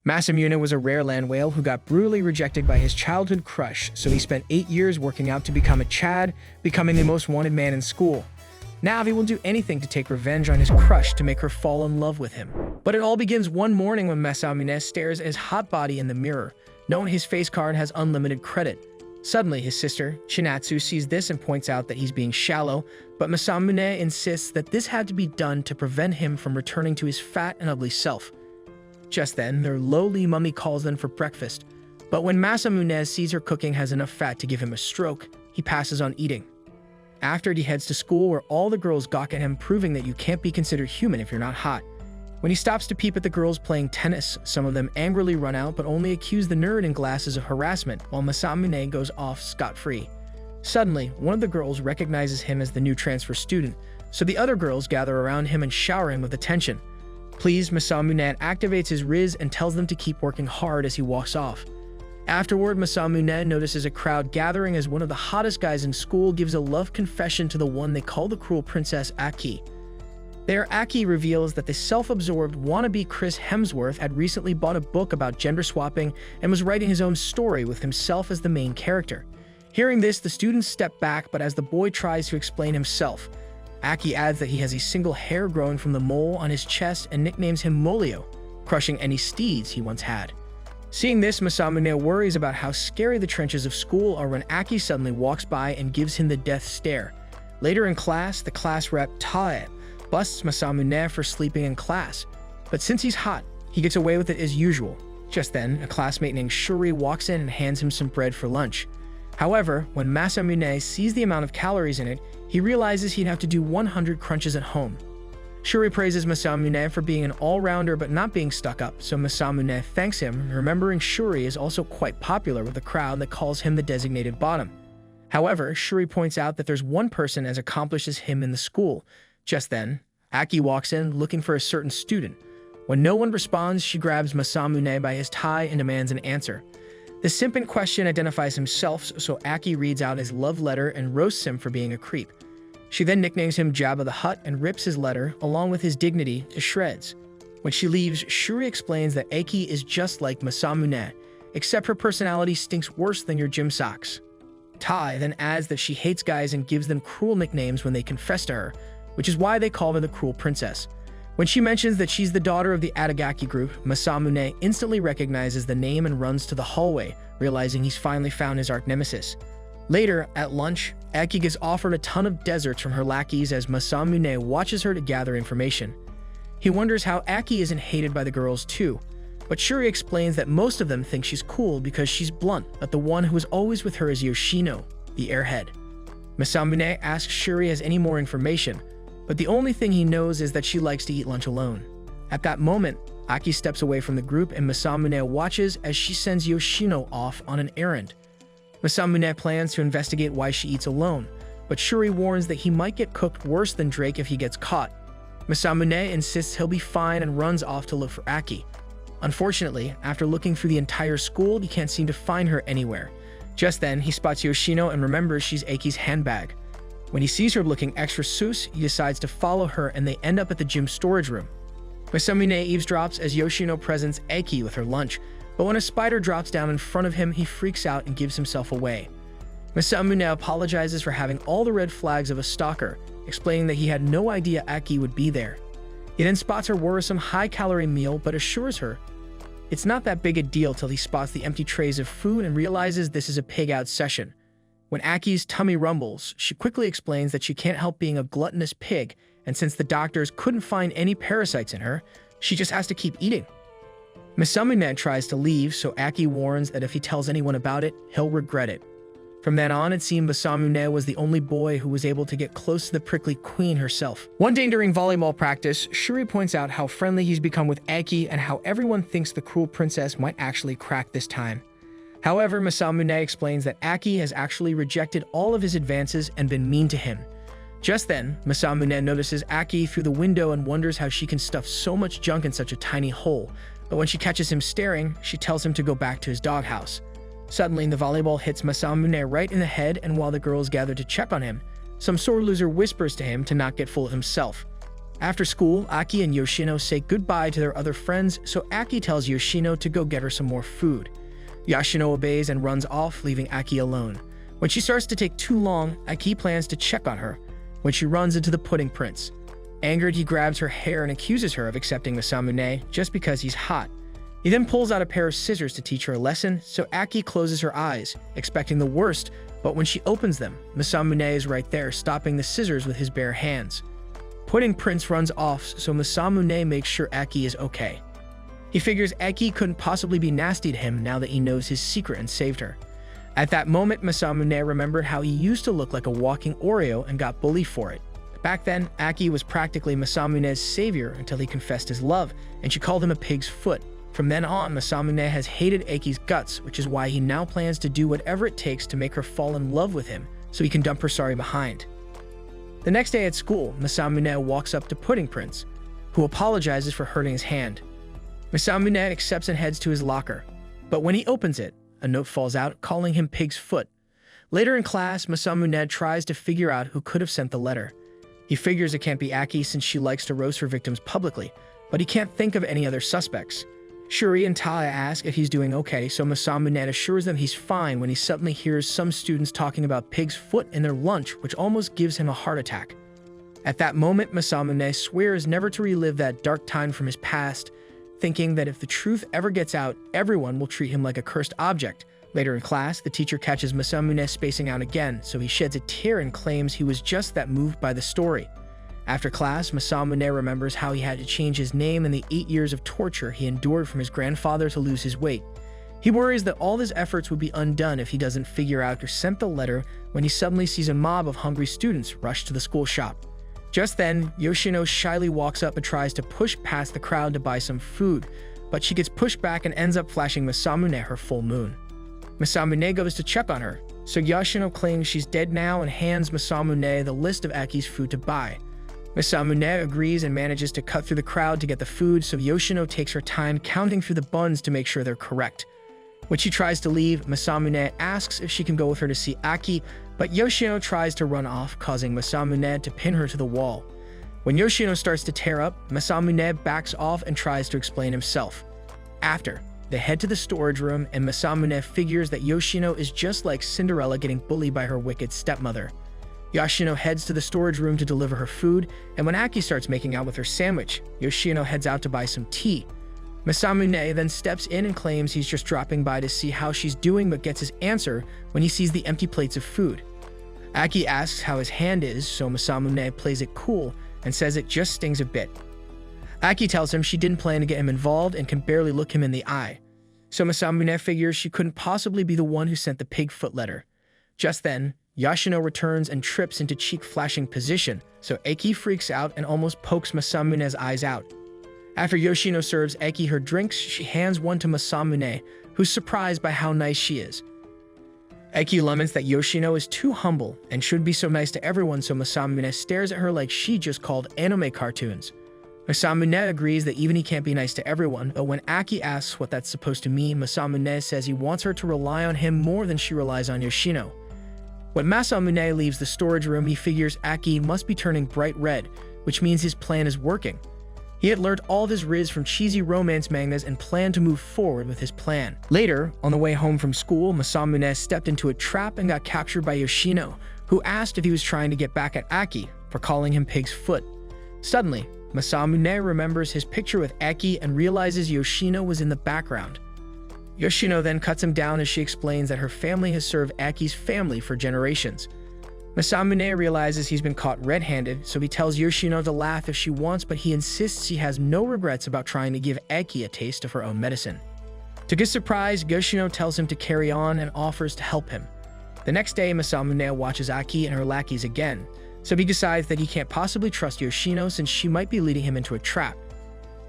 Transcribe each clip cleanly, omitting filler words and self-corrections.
Masamune was a rare land whale who got brutally rejected by his childhood crush, so he spent 8 years working out to become a Chad, becoming the most wanted man in school. Now he will do anything to take revenge on his crush to make her fall in love with him. But it all begins one morning when Masamune stares at his hot body in the mirror, knowing his face card has unlimited credit. Suddenly, his sister, Shinatsu, sees this and points out that he's being shallow, but Masamune insists that this had to be done to prevent him from returning to his fat and ugly self. Just then, their lowly mummy calls them for breakfast, but when Masamune sees her cooking has enough fat to give him a stroke, he passes on eating. After he heads to school where all the girls gawk at him, proving that you can't be considered human if you're not hot. When he stops to peep at the girls playing tennis, some of them angrily run out but only accuse the nerd in glasses of harassment, while Masamune goes off scot-free. Suddenly, one of the girls recognizes him as the new transfer student, so the other girls gather around him and shower him with attention. Pleased, Masamune activates his Riz and tells them to keep working hard as he walks off. Afterward, Masamune notices a crowd gathering as one of the hottest guys in school gives a love confession to the one they call the cruel princess Aki. There, Aki reveals that the self-absorbed wannabe Chris Hemsworth had recently bought a book about gender swapping and was writing his own story with himself as the main character. Hearing this, the students step back, but as the boy tries to explain himself, Aki adds that he has a single hair growing from the mole on his chest and nicknames him Molio, crushing any steeds he once had. Seeing this, Masamune worries about how scary the trenches of school are when Aki suddenly walks by and gives him the death stare. Later in class, the class rep Tae busts Masamune for sleeping in class, but since he's hot, he gets away with it as usual. Just then, a classmate named Shuri walks in and hands him some bread for lunch. However, when Masamune sees the amount of calories in it, he realizes he'd have to do 100 crunches at home. Shuri praises Masamune for being an all-rounder but not being stuck up, so Masamune thanks him, remembering Shuri is also quite popular with the crowd that calls him the designated bottom. However, Shuri points out that there's one person as accomplished as him in the school. Just then, Aki walks in looking for a certain student. When no one responds, she grabs Masamune by his tie and demands an answer. The simp in question identifies himself, so Aki reads out his love letter and roasts him for being a creep. She then nicknames him Jabba the Hutt and rips his letter, along with his dignity, to shreds. When she leaves, Shuri explains that Aki is just like Masamune, except her personality stinks worse than your gym socks. Tai then adds that she hates guys and gives them cruel nicknames when they confess to her, which is why they call her the Cruel Princess. When she mentions that she's the daughter of the Adagaki group, Masamune instantly recognizes the name and runs to the hallway, realizing he's finally found his arch nemesis. Later, at lunch, Aki gets offered a ton of desserts from her lackeys as Masamune watches her to gather information. He wonders how Aki isn't hated by the girls too, but Shuri explains that most of them think she's cool because she's blunt, but the one who is always with her is Yoshino, the airhead. Masamune asks Shuri has any more information, but the only thing he knows is that she likes to eat lunch alone. At that moment, Aki steps away from the group and Masamune watches as she sends Yoshino off on an errand. Masamune plans to investigate why she eats alone, but Shuri warns that he might get cooked worse than Drake if he gets caught. Masamune insists he'll be fine and runs off to look for Aki. Unfortunately, after looking through the entire school, he can't seem to find her anywhere. Just then, he spots Yoshino and remembers she's Aki's handbag. When he sees her looking extra sus, he decides to follow her and they end up at the gym storage room. Masamune eavesdrops as Yoshino presents Aki with her lunch, but when a spider drops down in front of him, he freaks out and gives himself away. Masamune apologizes for having all the red flags of a stalker, explaining that he had no idea Aki would be there. He then spots her worrisome high-calorie meal, but assures her it's not that big a deal till he spots the empty trays of food and realizes this is a pig-out session. When Aki's tummy rumbles, she quickly explains that she can't help being a gluttonous pig, and since the doctors couldn't find any parasites in her, she just has to keep eating. Masamune tries to leave, so Aki warns that if he tells anyone about it, he'll regret it. From then on, it seemed Masamune was the only boy who was able to get close to the prickly queen herself. One day during volleyball practice, Shuri points out how friendly he's become with Aki and how everyone thinks the cruel princess might actually crack this time. However, Masamune explains that Aki has actually rejected all of his advances and been mean to him. Just then, Masamune notices Aki through the window and wonders how she can stuff so much junk in such a tiny hole. But when she catches him staring, she tells him to go back to his doghouse. Suddenly, the volleyball hits Masamune right in the head, and while the girls gather to check on him, some sore loser whispers to him to not get full of himself. After school, Aki and Yoshino say goodbye to their other friends, so Aki tells Yoshino to go get her some more food. Yoshino obeys and runs off, leaving Aki alone. When she starts to take too long, Aki plans to check on her, when she runs into the Pudding Prince. Angered, he grabs her hair and accuses her of accepting Masamune just because he's hot. He then pulls out a pair of scissors to teach her a lesson, so Aki closes her eyes, expecting the worst, but when she opens them, Masamune is right there, stopping the scissors with his bare hands. Pudding Prince runs off, so Masamune makes sure Aki is okay. He figures Aki couldn't possibly be nasty to him now that he knows his secret and saved her. At that moment, Masamune remembered how he used to look like a walking Oreo and got bullied for it. Back then, Aki was practically Masamune's savior until he confessed his love, and she called him a pig's foot. From then on, Masamune has hated Aki's guts, which is why he now plans to do whatever it takes to make her fall in love with him, so he can dump her sorry behind. The next day at school, Masamune walks up to Pudding Prince, who apologizes for hurting his hand. Masamune accepts and heads to his locker, but when he opens it, a note falls out calling him Pig's Foot. Later in class, Masamune tries to figure out who could have sent the letter. He figures it can't be Aki since she likes to roast her victims publicly, but he can't think of any other suspects. Shuri and Taya ask if he's doing okay, so Masamune assures them he's fine when he suddenly hears some students talking about Pig's Foot in their lunch, which almost gives him a heart attack. At that moment, Masamune swears never to relive that dark time from his past, thinking that if the truth ever gets out, everyone will treat him like a cursed object. Later in class, the teacher catches Masamune spacing out again, so he sheds a tear and claims he was just that moved by the story. After class, Masamune remembers how he had to change his name and the 8 years of torture he endured from his grandfather to lose his weight. He worries that all his efforts would be undone if he doesn't figure out who sent the letter when he suddenly sees a mob of hungry students rush to the school shop. Just then, Yoshino shyly walks up and tries to push past the crowd to buy some food, but she gets pushed back and ends up flashing Masamune her full moon. Masamune goes to check on her, so Yoshino claims she's dead now and hands Masamune the list of Aki's food to buy. Masamune agrees and manages to cut through the crowd to get the food, so Yoshino takes her time counting through the buns to make sure they're correct. When she tries to leave, Masamune asks if she can go with her to see Aki, but Yoshino tries to run off, causing Masamune to pin her to the wall. When Yoshino starts to tear up, Masamune backs off and tries to explain himself. After, they head to the storage room, and Masamune figures that Yoshino is just like Cinderella getting bullied by her wicked stepmother. Yoshino heads to the storage room to deliver her food, and when Aki starts making out with her sandwich, Yoshino heads out to buy some tea. Masamune then steps in and claims he's just dropping by to see how she's doing, but gets his answer when he sees the empty plates of food. Aki asks how his hand is, so Masamune plays it cool and says it just stings a bit. Aki tells him she didn't plan to get him involved and can barely look him in the eye. So Masamune figures she couldn't possibly be the one who sent the pig foot letter. Just then, Yoshino returns and trips into cheek-flashing position, so Aki freaks out and almost pokes Masamune's eyes out. After Yoshino serves Aki her drinks, she hands one to Masamune, who's surprised by how nice she is. Aki laments that Yoshino is too humble and should be so nice to everyone, so Masamune stares at her like she just called anime cartoons. Masamune agrees that even he can't be nice to everyone, but when Aki asks what that's supposed to mean, Masamune says he wants her to rely on him more than she relies on Yoshino. When Masamune leaves the storage room, he figures Aki must be turning bright red, which means his plan is working. He had learned all of his riz from cheesy romance mangas and planned to move forward with his plan. Later, on the way home from school, Masamune stepped into a trap and got captured by Yoshino, who asked if he was trying to get back at Aki for calling him Pig's Foot. Suddenly, Masamune remembers his picture with Aki and realizes Yoshino was in the background. Yoshino then cuts him down as she explains that her family has served Aki's family for generations. Masamune realizes he's been caught red-handed, so he tells Yoshino to laugh if she wants, but he insists he has no regrets about trying to give Aki a taste of her own medicine. To his surprise, Yoshino tells him to carry on and offers to help him. The next day, Masamune watches Aki and her lackeys again, so he decides that he can't possibly trust Yoshino since she might be leading him into a trap.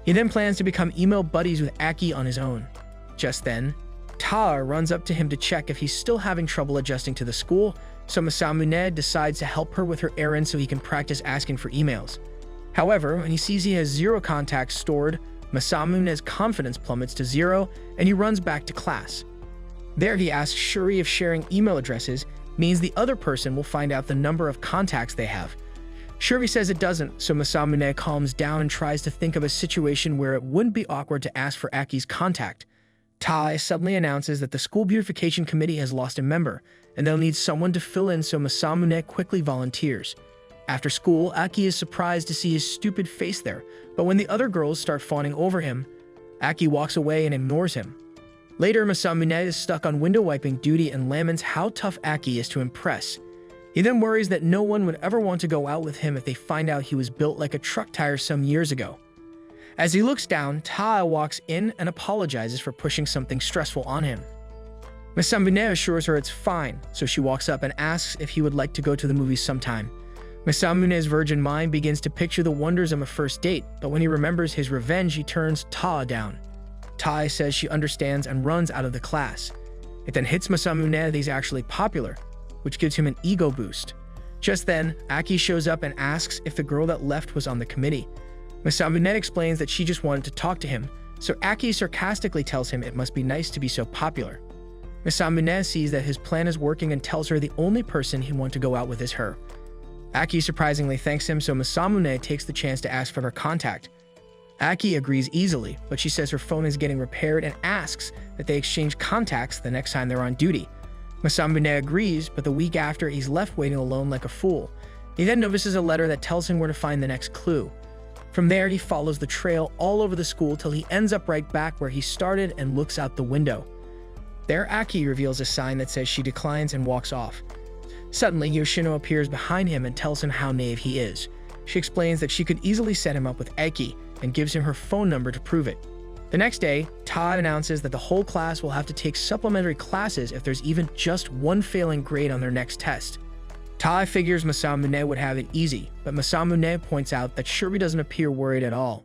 He then plans to become email buddies with Aki on his own. Just then, Taa runs up to him to check if he's still having trouble adjusting to the school, so Masamune decides to help her with her errand so he can practice asking for emails. However, when he sees he has 0 contacts stored, Masamune's confidence plummets to 0, and he runs back to class. There he asks Shuri if sharing email addresses means the other person will find out the number of contacts they have. Shuri says it doesn't, so Masamune calms down and tries to think of a situation where it wouldn't be awkward to ask for Aki's contact. Tai suddenly announces that the school beautification committee has lost a member, and they'll need someone to fill in, so Masamune quickly volunteers. After school, Aki is surprised to see his stupid face there, but when the other girls start fawning over him, Aki walks away and ignores him. Later, Masamune is stuck on window wiping duty and laments how tough Aki is to impress. He then worries that no one would ever want to go out with him if they find out he was built like a truck tire some years ago. As he looks down, Ta walks in and apologizes for pushing something stressful on him. Masamune assures her it's fine, so she walks up and asks if he would like to go to the movies sometime. Masamune's virgin mind begins to picture the wonders of a first date, but when he remembers his revenge, he turns Ta down. Ta says she understands and runs out of the class. It then hits Masamune that he's actually popular, which gives him an ego boost. Just then, Aki shows up and asks if the girl that left was on the committee. Masamune explains that she just wanted to talk to him, so Aki sarcastically tells him it must be nice to be so popular. Masamune sees that his plan is working and tells her the only person he wants to go out with is her. Aki surprisingly thanks him, so Masamune takes the chance to ask for her contact. Aki agrees easily, but she says her phone is getting repaired and asks that they exchange contacts the next time they're on duty. Masamune agrees, but the week after, he's left waiting alone like a fool. He then notices a letter that tells him where to find the next clue. From there, he follows the trail all over the school till he ends up right back where he started and looks out the window. There, Aki reveals a sign that says she declines and walks off. Suddenly, Yoshino appears behind him and tells him how naive he is. She explains that she could easily set him up with Aki and gives him her phone number to prove it. The next day, Todd announces that the whole class will have to take supplementary classes if there's even just one failing grade on their next test. Tai figures Masamune would have it easy, but Masamune points out that Shuri doesn't appear worried at all.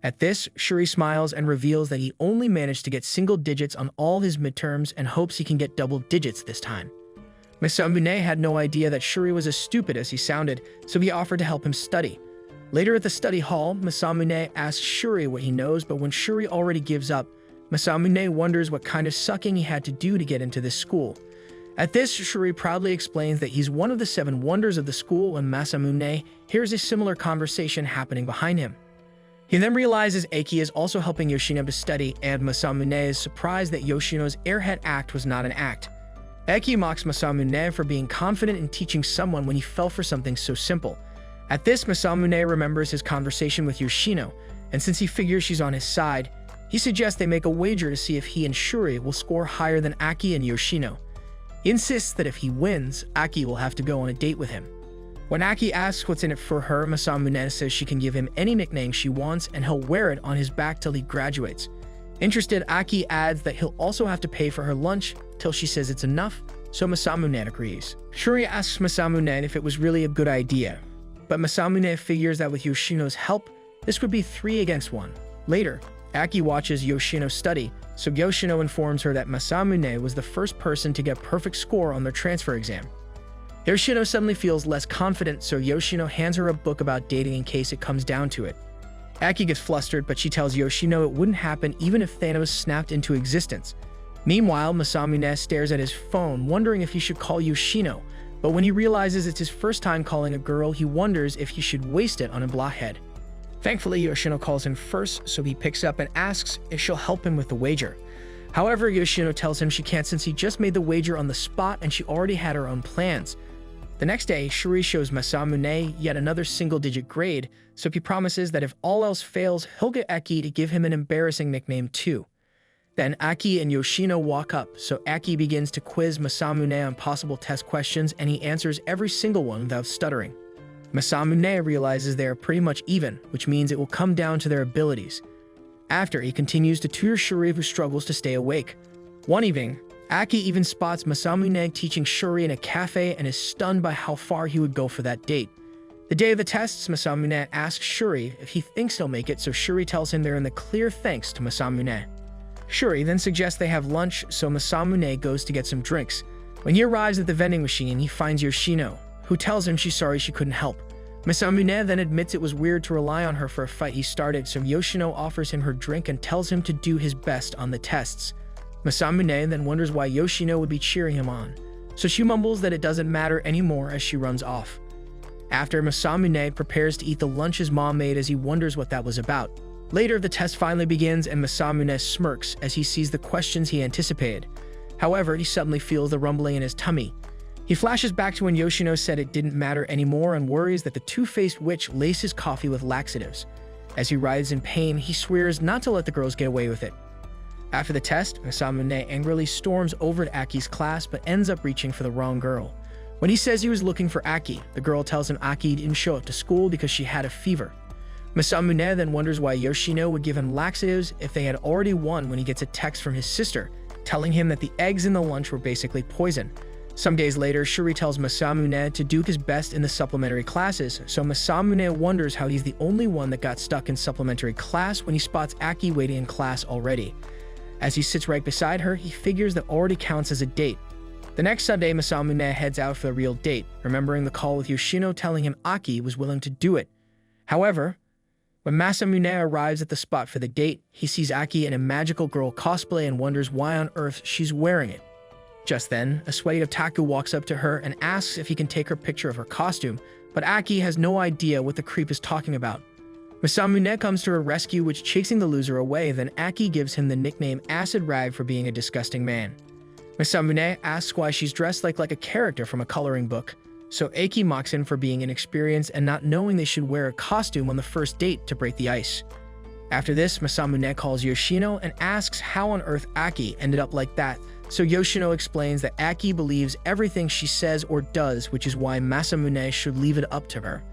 At this, Shuri smiles and reveals that he only managed to get single digits on all his midterms and hopes he can get double digits this time. Masamune had no idea that Shuri was as stupid as he sounded, so he offered to help him study. Later at the study hall, Masamune asks Shuri what he knows, but when Shuri already gives up, Masamune wonders what kind of sucking he had to do to get into this school. At this, Shuri proudly explains that he's one of the 7 wonders of the school, and Masamune hears a similar conversation happening behind him. He then realizes Aki is also helping Yoshino to study, and Masamune is surprised that Yoshino's airhead act was not an act. Aki mocks Masamune for being confident in teaching someone when he fell for something so simple. At this, Masamune remembers his conversation with Yoshino, and since he figures she's on his side, he suggests they make a wager to see if he and Shuri will score higher than Aki and Yoshino. He insists that if he wins, Aki will have to go on a date with him. When Aki asks what's in it for her, Masamune says she can give him any nickname she wants and he'll wear it on his back till he graduates. Interested, Aki adds that he'll also have to pay for her lunch till she says it's enough, so Masamune agrees. Shuri asks Masamune if it was really a good idea, but Masamune figures that with Yoshino's help, this would be 3 against 1. Later, Aki watches Yoshino study, so Yoshino informs her that Masamune was the first person to get perfect score on their transfer exam. Yoshino suddenly feels less confident, so Yoshino hands her a book about dating in case it comes down to it. Aki gets flustered, but she tells Yoshino it wouldn't happen even if Thanos snapped into existence. Meanwhile, Masamune stares at his phone, wondering if he should call Yoshino, but when he realizes it's his first time calling a girl, he wonders if he should waste it on a blockhead. Thankfully, Yoshino calls him first, so he picks up and asks if she'll help him with the wager. However, Yoshino tells him she can't since he just made the wager on the spot and she already had her own plans. The next day, Shuri shows Masamune yet another single-digit grade, so he promises that if all else fails, he'll get Aki to give him an embarrassing nickname too. Then Aki and Yoshino walk up, so Aki begins to quiz Masamune on possible test questions and he answers every single one without stuttering. Masamune realizes they are pretty much even, which means it will come down to their abilities. After, he continues to tutor Shuri, who struggles to stay awake. One evening, Aki even spots Masamune teaching Shuri in a cafe and is stunned by how far he would go for that date. The day of the tests, Masamune asks Shuri if he thinks he'll make it, so Shuri tells him they're in the clear thanks to Masamune. Shuri then suggests they have lunch, so Masamune goes to get some drinks. When he arrives at the vending machine, he finds Yoshino, who tells him she's sorry she couldn't help. Masamune then admits it was weird to rely on her for a fight he started, so Yoshino offers him her drink and tells him to do his best on the tests. Masamune then wonders why Yoshino would be cheering him on, so she mumbles that it doesn't matter anymore as she runs off. After, Masamune prepares to eat the lunch his mom made as he wonders what that was about. Later, the test finally begins and Masamune smirks as he sees the questions he anticipated. However, he suddenly feels the rumbling in his tummy. He flashes back to when Yoshino said it didn't matter anymore and worries that the two-faced witch laced his coffee with laxatives. As he writhes in pain, he swears not to let the girls get away with it. After the test, Masamune angrily storms over to Aki's class but ends up reaching for the wrong girl. When he says he was looking for Aki, the girl tells him Aki didn't show up to school because she had a fever. Masamune then wonders why Yoshino would give him laxatives if they had already won when he gets a text from his sister, telling him that the eggs in the lunch were basically poison. Some days later, Shuri tells Masamune to do his best in the supplementary classes, so Masamune wonders how he's the only one that got stuck in supplementary class when he spots Aki waiting in class already. As he sits right beside her, he figures that already counts as a date. The next Sunday, Masamune heads out for the real date, remembering the call with Yoshino telling him Aki was willing to do it. However, when Masamune arrives at the spot for the date, he sees Aki in a magical girl cosplay and wonders why on earth she's wearing it. Just then, a sweaty otaku walks up to her and asks if he can take her picture of her costume, but Aki has no idea what the creep is talking about. Masamune comes to her rescue, which chasing the loser away, then Aki gives him the nickname Acid Rag for being a disgusting man. Masamune asks why she's dressed like a character from a coloring book, so Aki mocks him for being inexperienced and not knowing they should wear a costume on the first date to break the ice. After this, Masamune calls Yoshino and asks how on earth Aki ended up like that, so Yoshino explains that Aki believes everything she says or does, which is why Masamune should leave it up to her.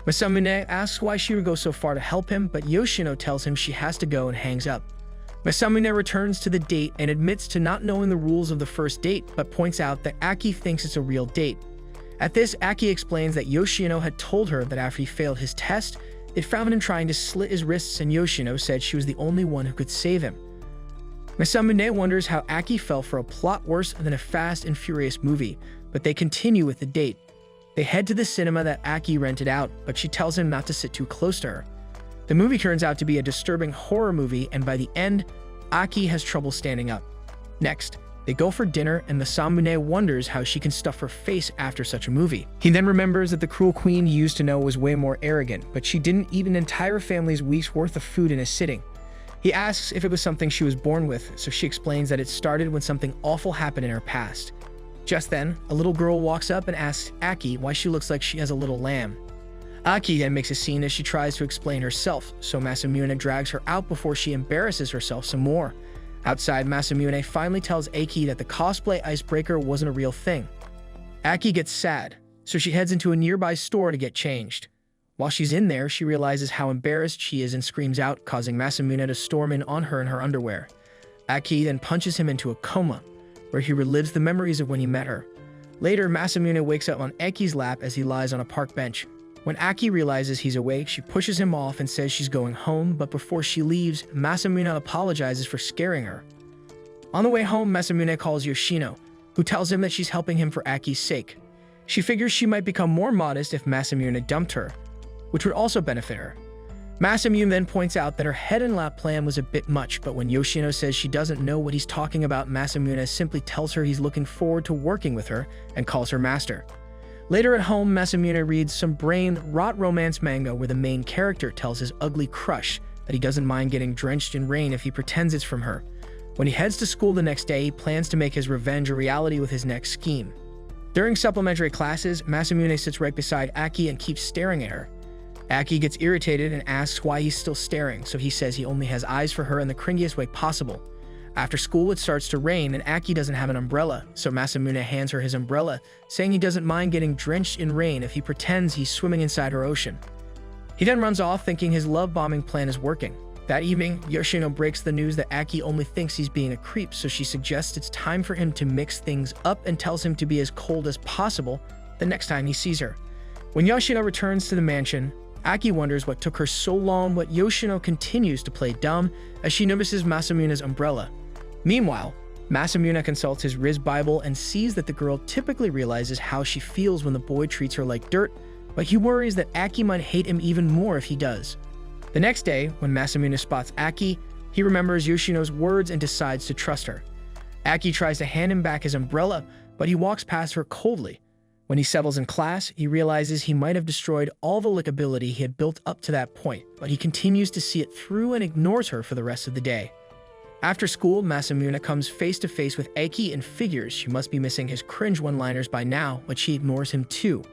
Masamune asks why she would go so far to help him, but Yoshino tells him she has to go and hangs up. Masamune returns to the date and admits to not knowing the rules of the first date, but points out that Aki thinks it's a real date. At this, Aki explains that Yoshino had told her that after he failed his test, it found him trying to slit his wrists, and Yoshino said she was the only one who could save him. Masamune wonders how Aki fell for a plot worse than a Fast and Furious movie, but they continue with the date. They head to the cinema that Aki rented out, but she tells him not to sit too close to her. The movie turns out to be a disturbing horror movie, and by the end, Aki has trouble standing up. Next, they go for dinner, and Masamune wonders how she can stuff her face after such a movie. He then remembers that the cruel queen he used to know was way more arrogant, but she didn't eat an entire family's week's worth of food in a sitting. He asks if it was something she was born with, so she explains that it started when something awful happened in her past. Just then, a little girl walks up and asks Aki why she looks like she has a little lamb. Aki then makes a scene as she tries to explain herself, so Masamune drags her out before she embarrasses herself some more. Outside, Masamune finally tells Aki that the cosplay icebreaker wasn't a real thing. Aki gets sad, so she heads into a nearby store to get changed. While she's in there, she realizes how embarrassed she is and screams out, causing Masamune to storm in on her in her underwear. Aki then punches him into a coma, where he relives the memories of when he met her. Later, Masamune wakes up on Aki's lap as he lies on a park bench. When Aki realizes he's awake, she pushes him off and says she's going home, but before she leaves, Masamune apologizes for scaring her. On the way home, Masamune calls Yoshino, who tells him that she's helping him for Aki's sake. She figures she might become more modest if Masamune dumped her, which would also benefit her. Masamune then points out that her head and lap plan was a bit much, but when Yoshino says she doesn't know what he's talking about, Masamune simply tells her he's looking forward to working with her and calls her master. Later at home, Masamune reads some brain-rot romance manga where the main character tells his ugly crush that he doesn't mind getting drenched in rain if he pretends it's from her. When he heads to school the next day, he plans to make his revenge a reality with his next scheme. During supplementary classes, Masamune sits right beside Aki and keeps staring at her. Aki gets irritated and asks why he's still staring, so he says he only has eyes for her in the cringiest way possible. After school, it starts to rain, and Aki doesn't have an umbrella, so Masamune hands her his umbrella, saying he doesn't mind getting drenched in rain if he pretends he's swimming inside her ocean. He then runs off thinking his love-bombing plan is working. That evening, Yoshino breaks the news that Aki only thinks he's being a creep, so she suggests it's time for him to mix things up and tells him to be as cold as possible the next time he sees her. When Yoshino returns to the mansion, Aki wonders what took her so long, but Yoshino continues to play dumb as she notices Masamune's umbrella. Meanwhile, Masamune consults his Riz Bible and sees that the girl typically realizes how she feels when the boy treats her like dirt, but he worries that Aki might hate him even more if he does. The next day, when Masamune spots Aki, he remembers Yoshino's words and decides to trust her. Aki tries to hand him back his umbrella, but he walks past her coldly. When he settles in class, he realizes he might have destroyed all the likability he had built up to that point, but he continues to see it through and ignores her for the rest of the day. After school, Masamune comes face to face with Aki and figures she must be missing his cringe one-liners by now, but she ignores him too.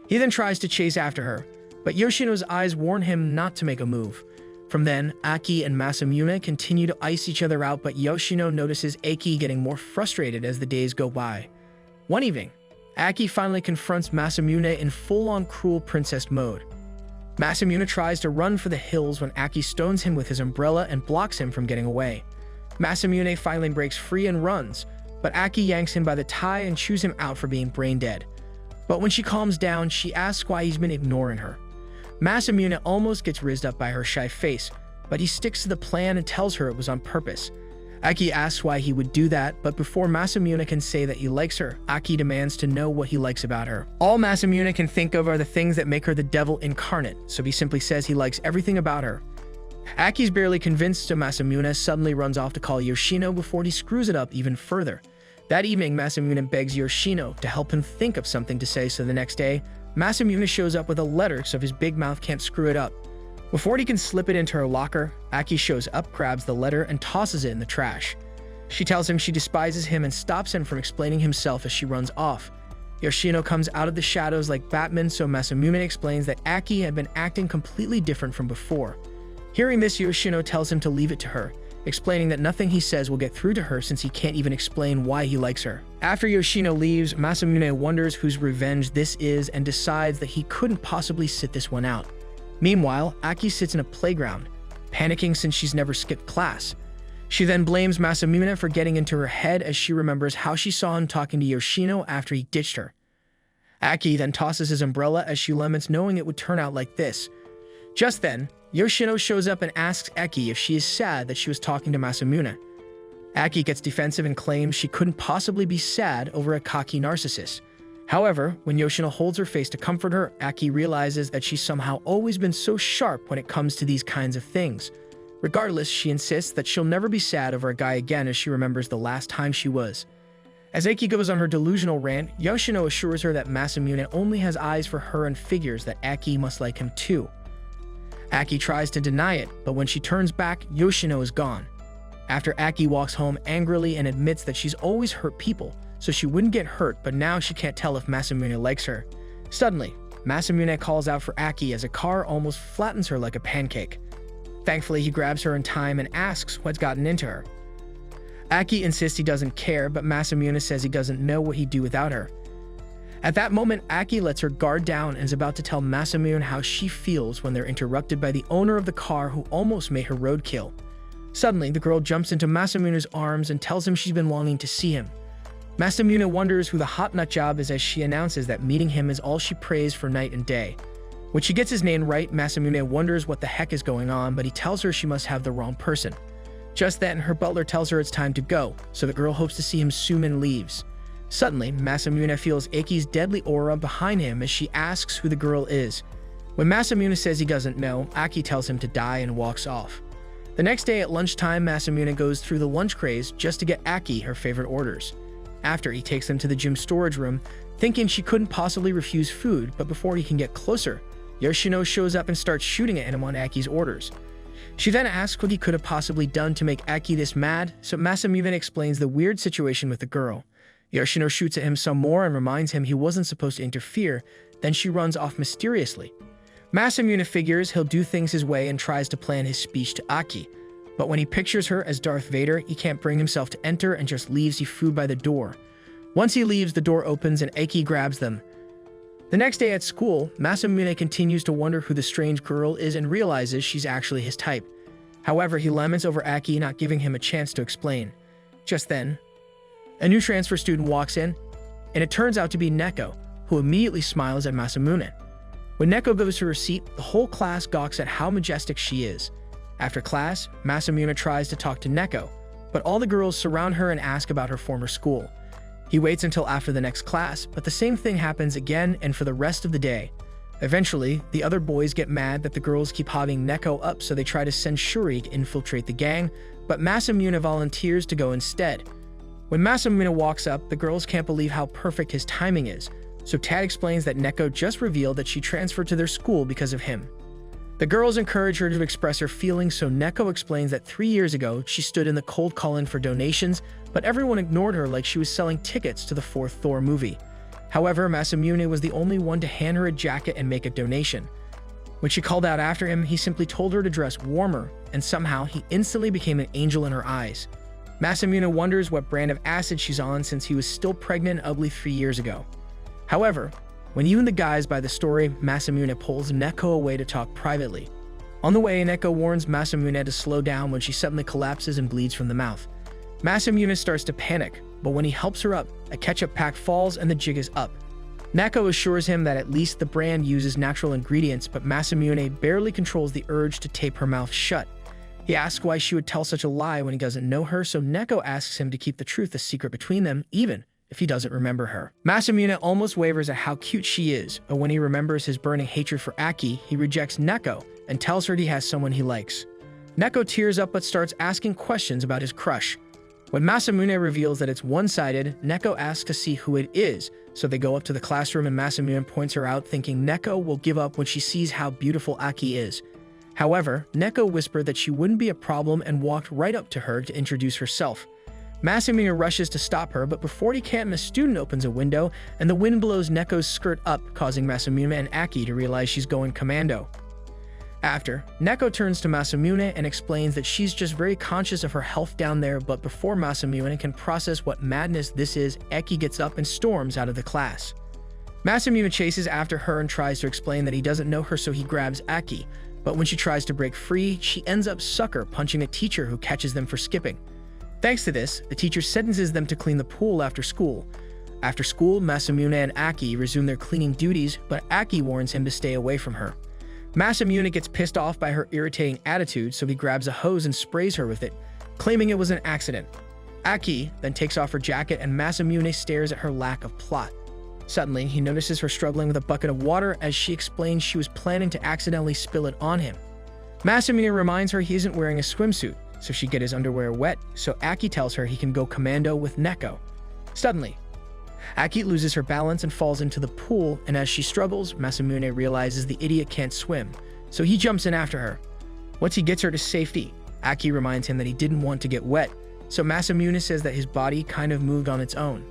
He then tries to chase after her, but Yoshino's eyes warn him not to make a move. From then, Aki and Masamune continue to ice each other out, but Yoshino notices Aki getting more frustrated as the days go by. One evening, Aki finally confronts Masamune in full-on cruel princess mode. Masamune tries to run for the hills when Aki stones him with his umbrella and blocks him from getting away. Masamune finally breaks free and runs, but Aki yanks him by the tie and chews him out for being brain dead. But when she calms down, she asks why he's been ignoring her. Masamune almost gets rizzed up by her shy face, but he sticks to the plan and tells her it was on purpose. Aki asks why he would do that, but before Masamune can say that he likes her, Aki demands to know what he likes about her. All Masamune can think of are the things that make her the devil incarnate, so he simply says he likes everything about her. Aki's barely convinced, so Masamune suddenly runs off to call Yoshino before he screws it up even further. That evening, Masamune begs Yoshino to help him think of something to say, so the next day, Masamune shows up with a letter so his big mouth can't screw it up. Before he can slip it into her locker, Aki shows up, grabs the letter, and tosses it in the trash. She tells him she despises him and stops him from explaining himself as she runs off. Yoshino comes out of the shadows like Batman, so Masamune explains that Aki had been acting completely different from before. Hearing this, Yoshino tells him to leave it to her, explaining that nothing he says will get through to her since he can't even explain why he likes her. After Yoshino leaves, Masamune wonders whose revenge this is and decides that he couldn't possibly sit this one out. Meanwhile, Aki sits in a playground, panicking since she's never skipped class. She then blames Masamune for getting into her head as she remembers how she saw him talking to Yoshino after he ditched her. Aki then tosses his umbrella as she laments knowing it would turn out like this. Just then, Yoshino shows up and asks Aki if she is sad that she was talking to Masamune. Aki gets defensive and claims she couldn't possibly be sad over a cocky narcissist. However, when Yoshino holds her face to comfort her, Aki realizes that she's somehow always been so sharp when it comes to these kinds of things. Regardless, she insists that she'll never be sad over a guy again as she remembers the last time she was. As Aki goes on her delusional rant, Yoshino assures her that Masamune only has eyes for her and figures that Aki must like him too. Aki tries to deny it, but when she turns back, Yoshino is gone. After Aki walks home angrily and admits that she's always hurt people, so she wouldn't get hurt, but now she can't tell if Masamune likes her. Suddenly, Masamune calls out for Aki as a car almost flattens her like a pancake. Thankfully, he grabs her in time and asks what's gotten into her. Aki insists he doesn't care, but Masamune says he doesn't know what he'd do without her. At that moment, Aki lets her guard down and is about to tell Masamune how she feels when they're interrupted by the owner of the car who almost made her roadkill. Suddenly, the girl jumps into Masamune's arms and tells him she's been longing to see him. Masamune wonders who the hot nut job is as she announces that meeting him is all she prays for night and day. When she gets his name right, Masamune wonders what the heck is going on, but he tells her she must have the wrong person. Just then, her butler tells her it's time to go, so the girl hopes to see him soon and leaves. Suddenly, Masamune feels Aki's deadly aura behind him as she asks who the girl is. When Masamune says he doesn't know, Aki tells him to die and walks off. The next day at lunchtime, Masamune goes through the lunch craze just to get Aki her favorite orders. After, he takes them to the gym storage room, thinking she couldn't possibly refuse food, but before he can get closer, Yoshino shows up and starts shooting at him on Aki's orders. She then asks what he could have possibly done to make Aki this mad, so Masamune explains the weird situation with the girl. Yoshino shoots at him some more and reminds him he wasn't supposed to interfere, then she runs off mysteriously. Masamune figures he'll do things his way and tries to plan his speech to Aki. But when he pictures her as Darth Vader, he can't bring himself to enter and just leaves the food by the door. Once he leaves, the door opens and Aki grabs them. The next day at school, Masamune continues to wonder who the strange girl is and realizes she's actually his type. However, he laments over Aki not giving him a chance to explain. Just then, a new transfer student walks in, and it turns out to be Neko, who immediately smiles at Masamune. When Neko goes to her seat, the whole class gawks at how majestic she is. After class, Masamune tries to talk to Neko, but all the girls surround her and ask about her former school. He waits until after the next class, but the same thing happens again and for the rest of the day. Eventually, the other boys get mad that the girls keep hobbing Neko up, so they try to send Shuri to infiltrate the gang, but Masamune volunteers to go instead. When Masamune walks up, the girls can't believe how perfect his timing is, so Tad explains that Neko just revealed that she transferred to their school because of him. The girls encourage her to express her feelings, so Neko explains that 3 years ago, she stood in the cold call-in for donations, but everyone ignored her like she was selling tickets to the 4th Thor movie. However, Masamune was the only one to hand her a jacket and make a donation. When she called out after him, he simply told her to dress warmer, and somehow he instantly became an angel in her eyes. Masamune wonders what brand of acid she's on since he was still pregnant and ugly 3 years ago. However, when even the guys buy the story, Masamune pulls Neko away to talk privately. On the way, Neko warns Masamune to slow down when she suddenly collapses and bleeds from the mouth. Masamune starts to panic, but when he helps her up, a ketchup pack falls and the jig is up. Neko assures him that at least the brand uses natural ingredients, but Masamune barely controls the urge to tape her mouth shut. He asks why she would tell such a lie when he doesn't know her, so Neko asks him to keep the truth a secret between them, even if he doesn't remember her. Masamune almost wavers at how cute she is, but when he remembers his burning hatred for Aki, he rejects Neko and tells her he has someone he likes. Neko tears up but starts asking questions about his crush. When Masamune reveals that it's one-sided, Neko asks to see who it is, so they go up to the classroom and Masamune points her out, thinking Neko will give up when she sees how beautiful Aki is. However, Neko whispered that she wouldn't be a problem and walked right up to her to introduce herself. Masamune rushes to stop her, but before he can, a student opens a window, and the wind blows Neko's skirt up, causing Masamune and Aki to realize she's going commando. After, Neko turns to Masamune and explains that she's just very conscious of her health down there, but before Masamune can process what madness this is, Aki gets up and storms out of the class. Masamune chases after her and tries to explain that he doesn't know her, so he grabs Aki, but when she tries to break free, she ends up sucker punching a teacher who catches them for skipping. Thanks to this, the teacher sentences them to clean the pool after school. After school, Masamune and Aki resume their cleaning duties, but Aki warns him to stay away from her. Masamune gets pissed off by her irritating attitude, so he grabs a hose and sprays her with it, claiming it was an accident. Aki then takes off her jacket and Masamune stares at her lack of plot. Suddenly, he notices her struggling with a bucket of water as she explains she was planning to accidentally spill it on him. Masamune reminds her he isn't wearing a swimsuit, so she get his underwear wet, so Aki tells her he can go commando with Neko. Suddenly, Aki loses her balance and falls into the pool, and as she struggles, Masamune realizes the idiot can't swim, so he jumps in after her. Once he gets her to safety, Aki reminds him that he didn't want to get wet, so Masamune says that his body kind of moved on its own.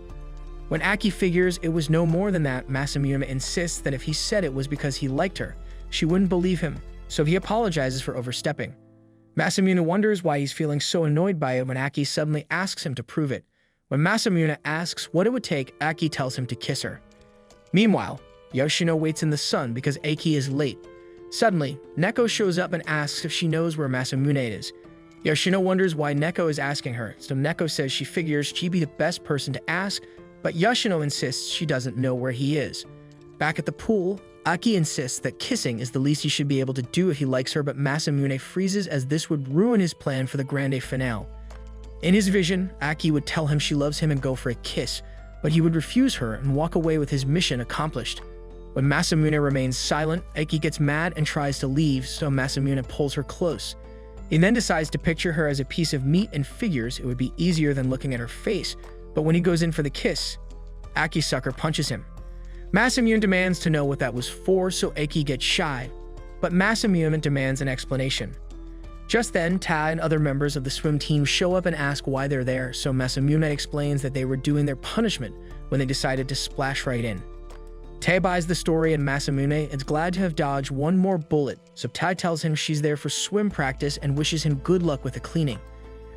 When Aki figures it was no more than that, Masamune insists that if he said it was because he liked her, she wouldn't believe him, so he apologizes for overstepping. Masamune wonders why he's feeling so annoyed by it when Aki suddenly asks him to prove it. When Masamune asks what it would take, Aki tells him to kiss her. Meanwhile, Yoshino waits in the sun because Aki is late. Suddenly, Neko shows up and asks if she knows where Masamune is. Yoshino wonders why Neko is asking her, so Neko says she figures she'd be the best person to ask, but Yoshino insists she doesn't know where he is. Back at the pool, Aki insists that kissing is the least he should be able to do if he likes her, but Masamune freezes as this would ruin his plan for the grande finale. In his vision, Aki would tell him she loves him and go for a kiss, but he would refuse her and walk away with his mission accomplished. When Masamune remains silent, Aki gets mad and tries to leave, so Masamune pulls her close. He then decides to picture her as a piece of meat and figures it would be easier than looking at her face, but when he goes in for the kiss, Aki sucker punches him. Masamune demands to know what that was for, so Aki gets shy, but Masamune demands an explanation. Just then, Ta and other members of the swim team show up and ask why they're there, so Masamune explains that they were doing their punishment when they decided to splash right in. Ta buys the story and Masamune is glad to have dodged one more bullet, so Ta tells him she's there for swim practice and wishes him good luck with the cleaning.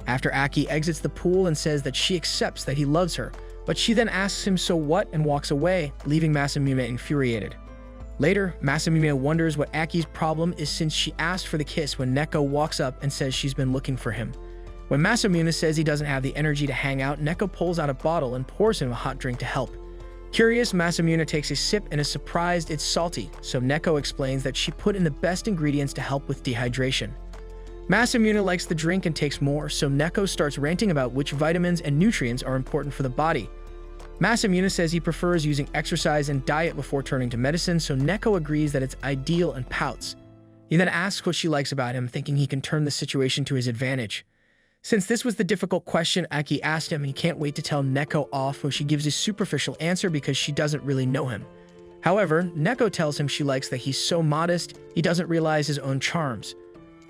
After Aki exits the pool and says that she accepts that he loves her, but she then asks him so what and walks away, leaving Masamune infuriated. Later, Masamune wonders what Aki's problem is since she asked for the kiss when Neko walks up and says she's been looking for him. When Masamune says he doesn't have the energy to hang out, Neko pulls out a bottle and pours him a hot drink to help. Curious, Masamune takes a sip and is surprised it's salty, so Neko explains that she put in the best ingredients to help with dehydration. Masamune likes the drink and takes more, so Neko starts ranting about which vitamins and nutrients are important for the body. Masamune says he prefers using exercise and diet before turning to medicine, so Neko agrees that it's ideal and pouts. He then asks what she likes about him, thinking he can turn the situation to his advantage. Since this was the difficult question Aki asked him, he can't wait to tell Neko off when she gives a superficial answer because she doesn't really know him. However, Neko tells him she likes that he's so modest, he doesn't realize his own charms.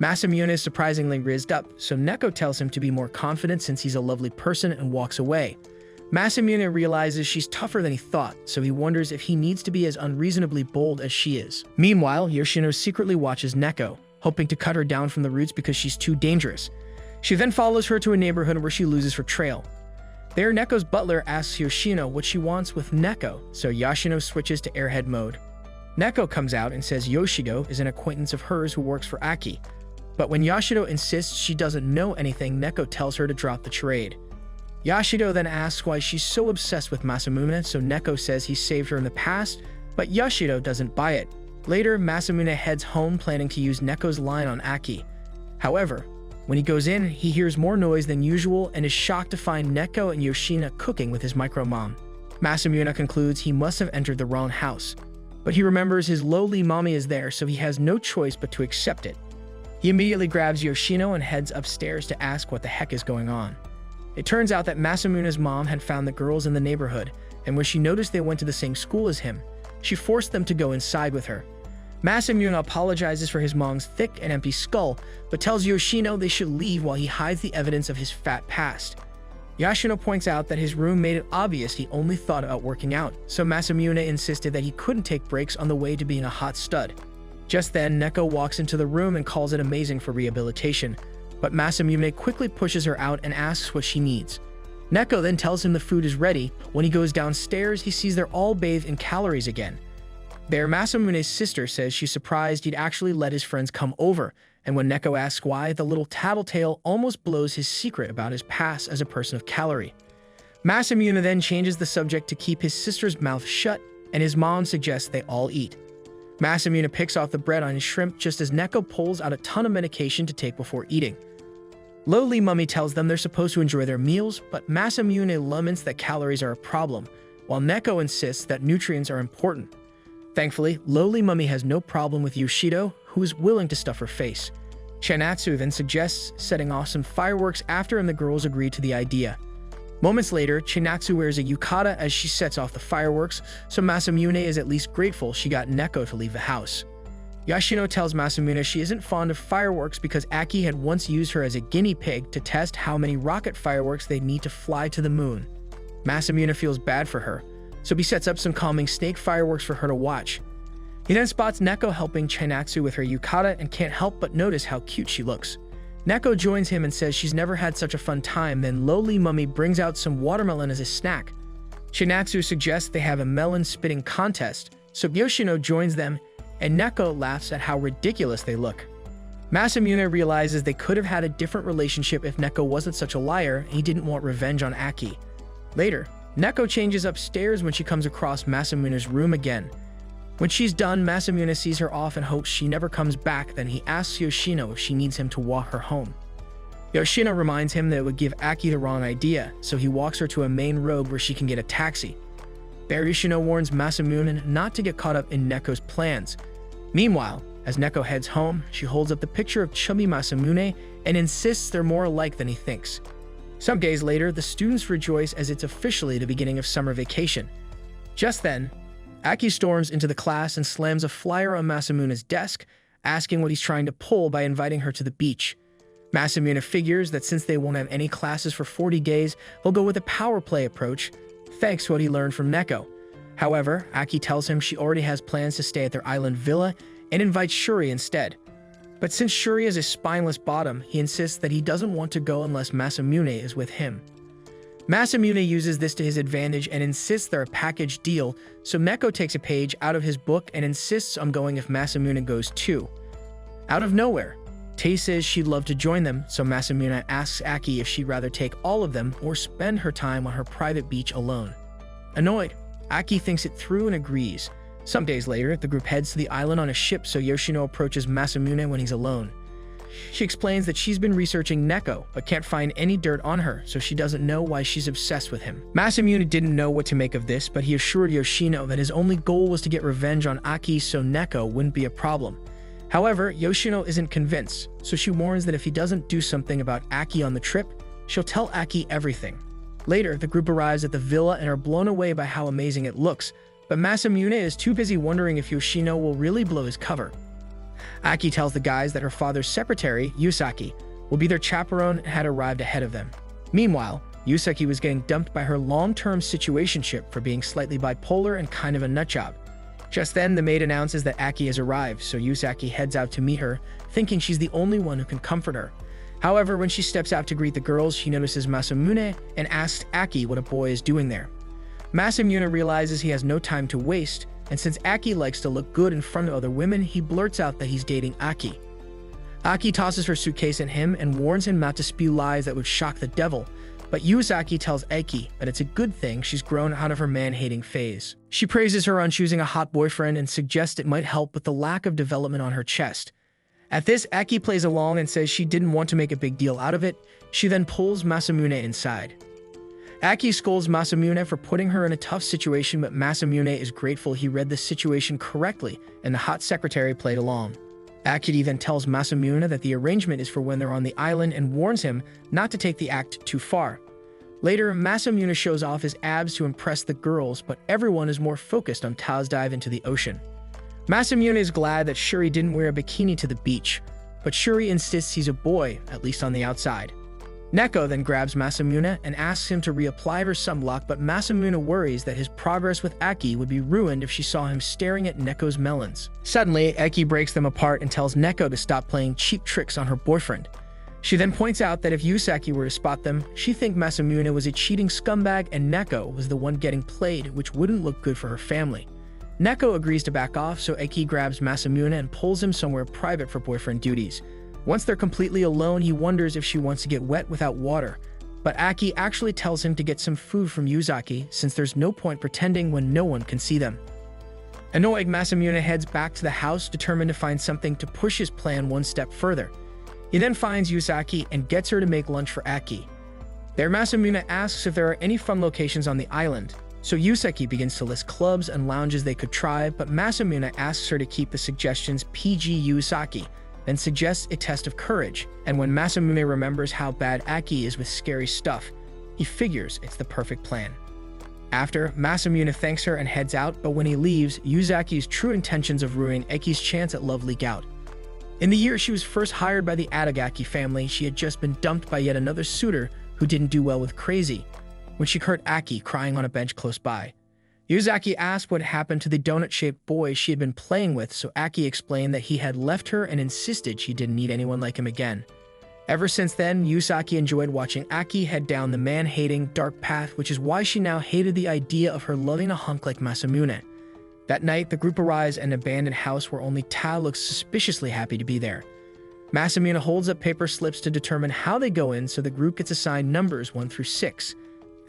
Masamune is surprisingly raised up, so Neko tells him to be more confident since he's a lovely person and walks away. Masamune realizes she's tougher than he thought, so he wonders if he needs to be as unreasonably bold as she is. Meanwhile, Yoshino secretly watches Neko, hoping to cut her down from the roots because she's too dangerous. She then follows her to a neighborhood where she loses her trail. There, Neko's butler asks Yoshino what she wants with Neko, so Yoshino switches to airhead mode. Neko comes out and says Yoshino is an acquaintance of hers who works for Aki. But when Yoshino insists she doesn't know anything, Neko tells her to drop the charade. Yoshino then asks why she's so obsessed with Masamune, so Neko says he saved her in the past, but Yoshino doesn't buy it. Later, Masamune heads home planning to use Neko's line on Aki. However, when he goes in, he hears more noise than usual and is shocked to find Neko and Yoshino cooking with his micro-mom. Masamune concludes he must have entered the wrong house, but he remembers his lowly mommy is there, so he has no choice but to accept it. He immediately grabs Yoshino and heads upstairs to ask what the heck is going on. It turns out that Masamune's mom had found the girls in the neighborhood, and when she noticed they went to the same school as him, she forced them to go inside with her. Masamune apologizes for his mom's thick and empty skull, but tells Yoshino they should leave while he hides the evidence of his fat past. Yoshino points out that his room made it obvious he only thought about working out, so Masamune insisted that he couldn't take breaks on the way to being a hot stud. Just then, Neko walks into the room and calls it amazing for rehabilitation, but Masamune quickly pushes her out and asks what she needs. Neko then tells him the food is ready. When he goes downstairs, he sees they're all bathed in calories again. There, Masamune's sister says she's surprised he'd actually let his friends come over, and when Neko asks why, the little tattletale almost blows his secret about his past as a person of calorie. Masamune then changes the subject to keep his sister's mouth shut, and his mom suggests they all eat. Masamune picks off the bread on his shrimp just as Neko pulls out a ton of medication to take before eating. Lowly Mummy tells them they're supposed to enjoy their meals, but Masamune laments that calories are a problem, while Neko insists that nutrients are important. Thankfully, Lowly Mummy has no problem with Yoshino, who is willing to stuff her face. Chinatsu then suggests setting off some fireworks after, and the girls agree to the idea. Moments later, Chinatsu wears a yukata as she sets off the fireworks, so Masamune is at least grateful she got Neko to leave the house. Yoshino tells Masamune she isn't fond of fireworks because Aki had once used her as a guinea pig to test how many rocket fireworks they'd need to fly to the moon. Masamune feels bad for her, so he sets up some calming snake fireworks for her to watch. He then spots Neko helping Chinatsu with her yukata and can't help but notice how cute she looks. Neko joins him and says she's never had such a fun time. Then Lowly Mummy brings out some watermelon as a snack. Chinatsu suggests they have a melon spitting contest, so Yoshino joins them, and Neko laughs at how ridiculous they look. Masamune realizes they could have had a different relationship if Neko wasn't such a liar and he didn't want revenge on Aki. Later, Neko changes upstairs when she comes across Masamune's room again. When she's done, Masamune sees her off and hopes she never comes back. Then he asks Yoshino if she needs him to walk her home. Yoshino reminds him that it would give Aki the wrong idea, so he walks her to a main road where she can get a taxi. There, Yoshino warns Masamune not to get caught up in Neko's plans. Meanwhile, as Neko heads home, she holds up the picture of chubby Masamune and insists they're more alike than he thinks. Some days later, the students rejoice as it's officially the beginning of summer vacation. Just then, Aki storms into the class and slams a flyer on Masamune's desk, asking what he's trying to pull by inviting her to the beach. Masamune figures that since they won't have any classes for 40 days, they'll go with a power play approach, thanks to what he learned from Neko. However, Aki tells him she already has plans to stay at their island villa and invites Shuri instead. But since Shuri is a spineless bottom, he insists that he doesn't want to go unless Masamune is with him. Masamune uses this to his advantage and insists they're a package deal, so Neko takes a page out of his book and insists on going if Masamune goes too. Out of nowhere, Tae says she'd love to join them, so Masamune asks Aki if she'd rather take all of them or spend her time on her private beach alone. Annoyed, Aki thinks it through and agrees. Some days later, the group heads to the island on a ship, so Yoshino approaches Masamune when he's alone. She explains that she's been researching Neko, but can't find any dirt on her, so she doesn't know why she's obsessed with him. Masamune didn't know what to make of this, but he assured Yoshino that his only goal was to get revenge on Aki so Neko wouldn't be a problem. However, Yoshino isn't convinced, so she warns that if he doesn't do something about Aki on the trip, she'll tell Aki everything. Later, the group arrives at the villa and are blown away by how amazing it looks, but Masamune is too busy wondering if Yoshino will really blow his cover. Aki tells the guys that her father's secretary, Yusaki, will be their chaperone and had arrived ahead of them. Meanwhile, Yusaki was getting dumped by her long-term situationship for being slightly bipolar and kind of a nutjob. Just then, the maid announces that Aki has arrived, so Yusaki heads out to meet her, thinking she's the only one who can comfort her. However, when she steps out to greet the girls, she notices Masamune and asks Aki what a boy is doing there. Masamune realizes he has no time to waste, and since Aki likes to look good in front of other women, he blurts out that he's dating Aki. Aki tosses her suitcase at him and warns him not to spew lies that would shock the devil, but Yusaki tells Aki that it's a good thing she's grown out of her man-hating phase. She praises her on choosing a hot boyfriend and suggests it might help with the lack of development on her chest. At this, Aki plays along and says she didn't want to make a big deal out of it. She then pulls Masamune inside. Aki scolds Masamune for putting her in a tough situation, but Masamune is grateful he read the situation correctly and the hot secretary played along. Aki then tells Masamune that the arrangement is for when they're on the island and warns him not to take the act too far. Later, Masamune shows off his abs to impress the girls, but everyone is more focused on Tao's dive into the ocean. Masamune is glad that Shuri didn't wear a bikini to the beach, but Shuri insists he's a boy, at least on the outside. Neko then grabs Masamune and asks him to reapply her sunblock, but Masamune worries that his progress with Aki would be ruined if she saw him staring at Neko's melons. Suddenly, Aki breaks them apart and tells Neko to stop playing cheap tricks on her boyfriend. She then points out that if Yusaki were to spot them, she'd think Masamune was a cheating scumbag and Neko was the one getting played, which wouldn't look good for her family. Neko agrees to back off, so Aki grabs Masamune and pulls him somewhere private for boyfriend duties. Once they're completely alone, he wonders if she wants to get wet without water, but Aki actually tells him to get some food from Yuzaki since there's no point pretending when no one can see them. Annoyed, Masamune heads back to the house, determined to find something to push his plan one step further. He then finds Yuzaki and gets her to make lunch for Aki. There, Masamune asks if there are any fun locations on the island, so Yusaki begins to list clubs and lounges they could try, but Masamune asks her to keep the suggestions PG Yusaki, then suggests a test of courage, and when Masamune remembers how bad Aki is with scary stuff, he figures it's the perfect plan. After, Masamune thanks her and heads out, but when he leaves, Yuzaki's true intentions of ruining Aki's chance at love leak out. In the year she was first hired by the Adagaki family, she had just been dumped by yet another suitor who didn't do well with Crazy, when she heard Aki crying on a bench close by. Yuzaki asked what happened to the donut-shaped boy she had been playing with, so Aki explained that he had left her and insisted she didn't need anyone like him again. Ever since then, Yuzaki enjoyed watching Aki head down the man-hating, dark path, which is why she now hated the idea of her loving a hunk like Masamune. That night, the group arrives at an abandoned house where only Tao looks suspiciously happy to be there. Masamune holds up paper slips to determine how they go in, so the group gets assigned numbers 1 through 6.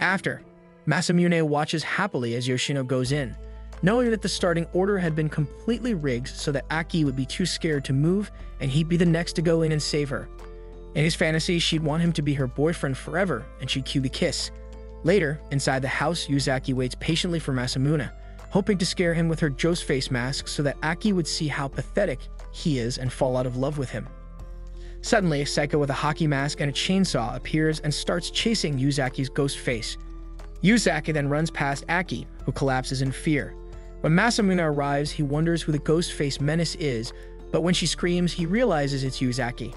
After, Masamune watches happily as Yoshino goes in, knowing that the starting order had been completely rigged so that Aki would be too scared to move and he'd be the next to go in and save her. In his fantasy, she'd want him to be her boyfriend forever and she'd cue the kiss. Later, inside the house, Yuzaki waits patiently for Masamune, hoping to scare him with her Joe's face mask so that Aki would see how pathetic he is and fall out of love with him. Suddenly, a psycho with a hockey mask and a chainsaw appears and starts chasing Yuzaki's ghost face. Yuzaki then runs past Aki, who collapses in fear. When Masamune arrives, he wonders who the ghost-faced menace is, but when she screams, he realizes it's Yuzaki.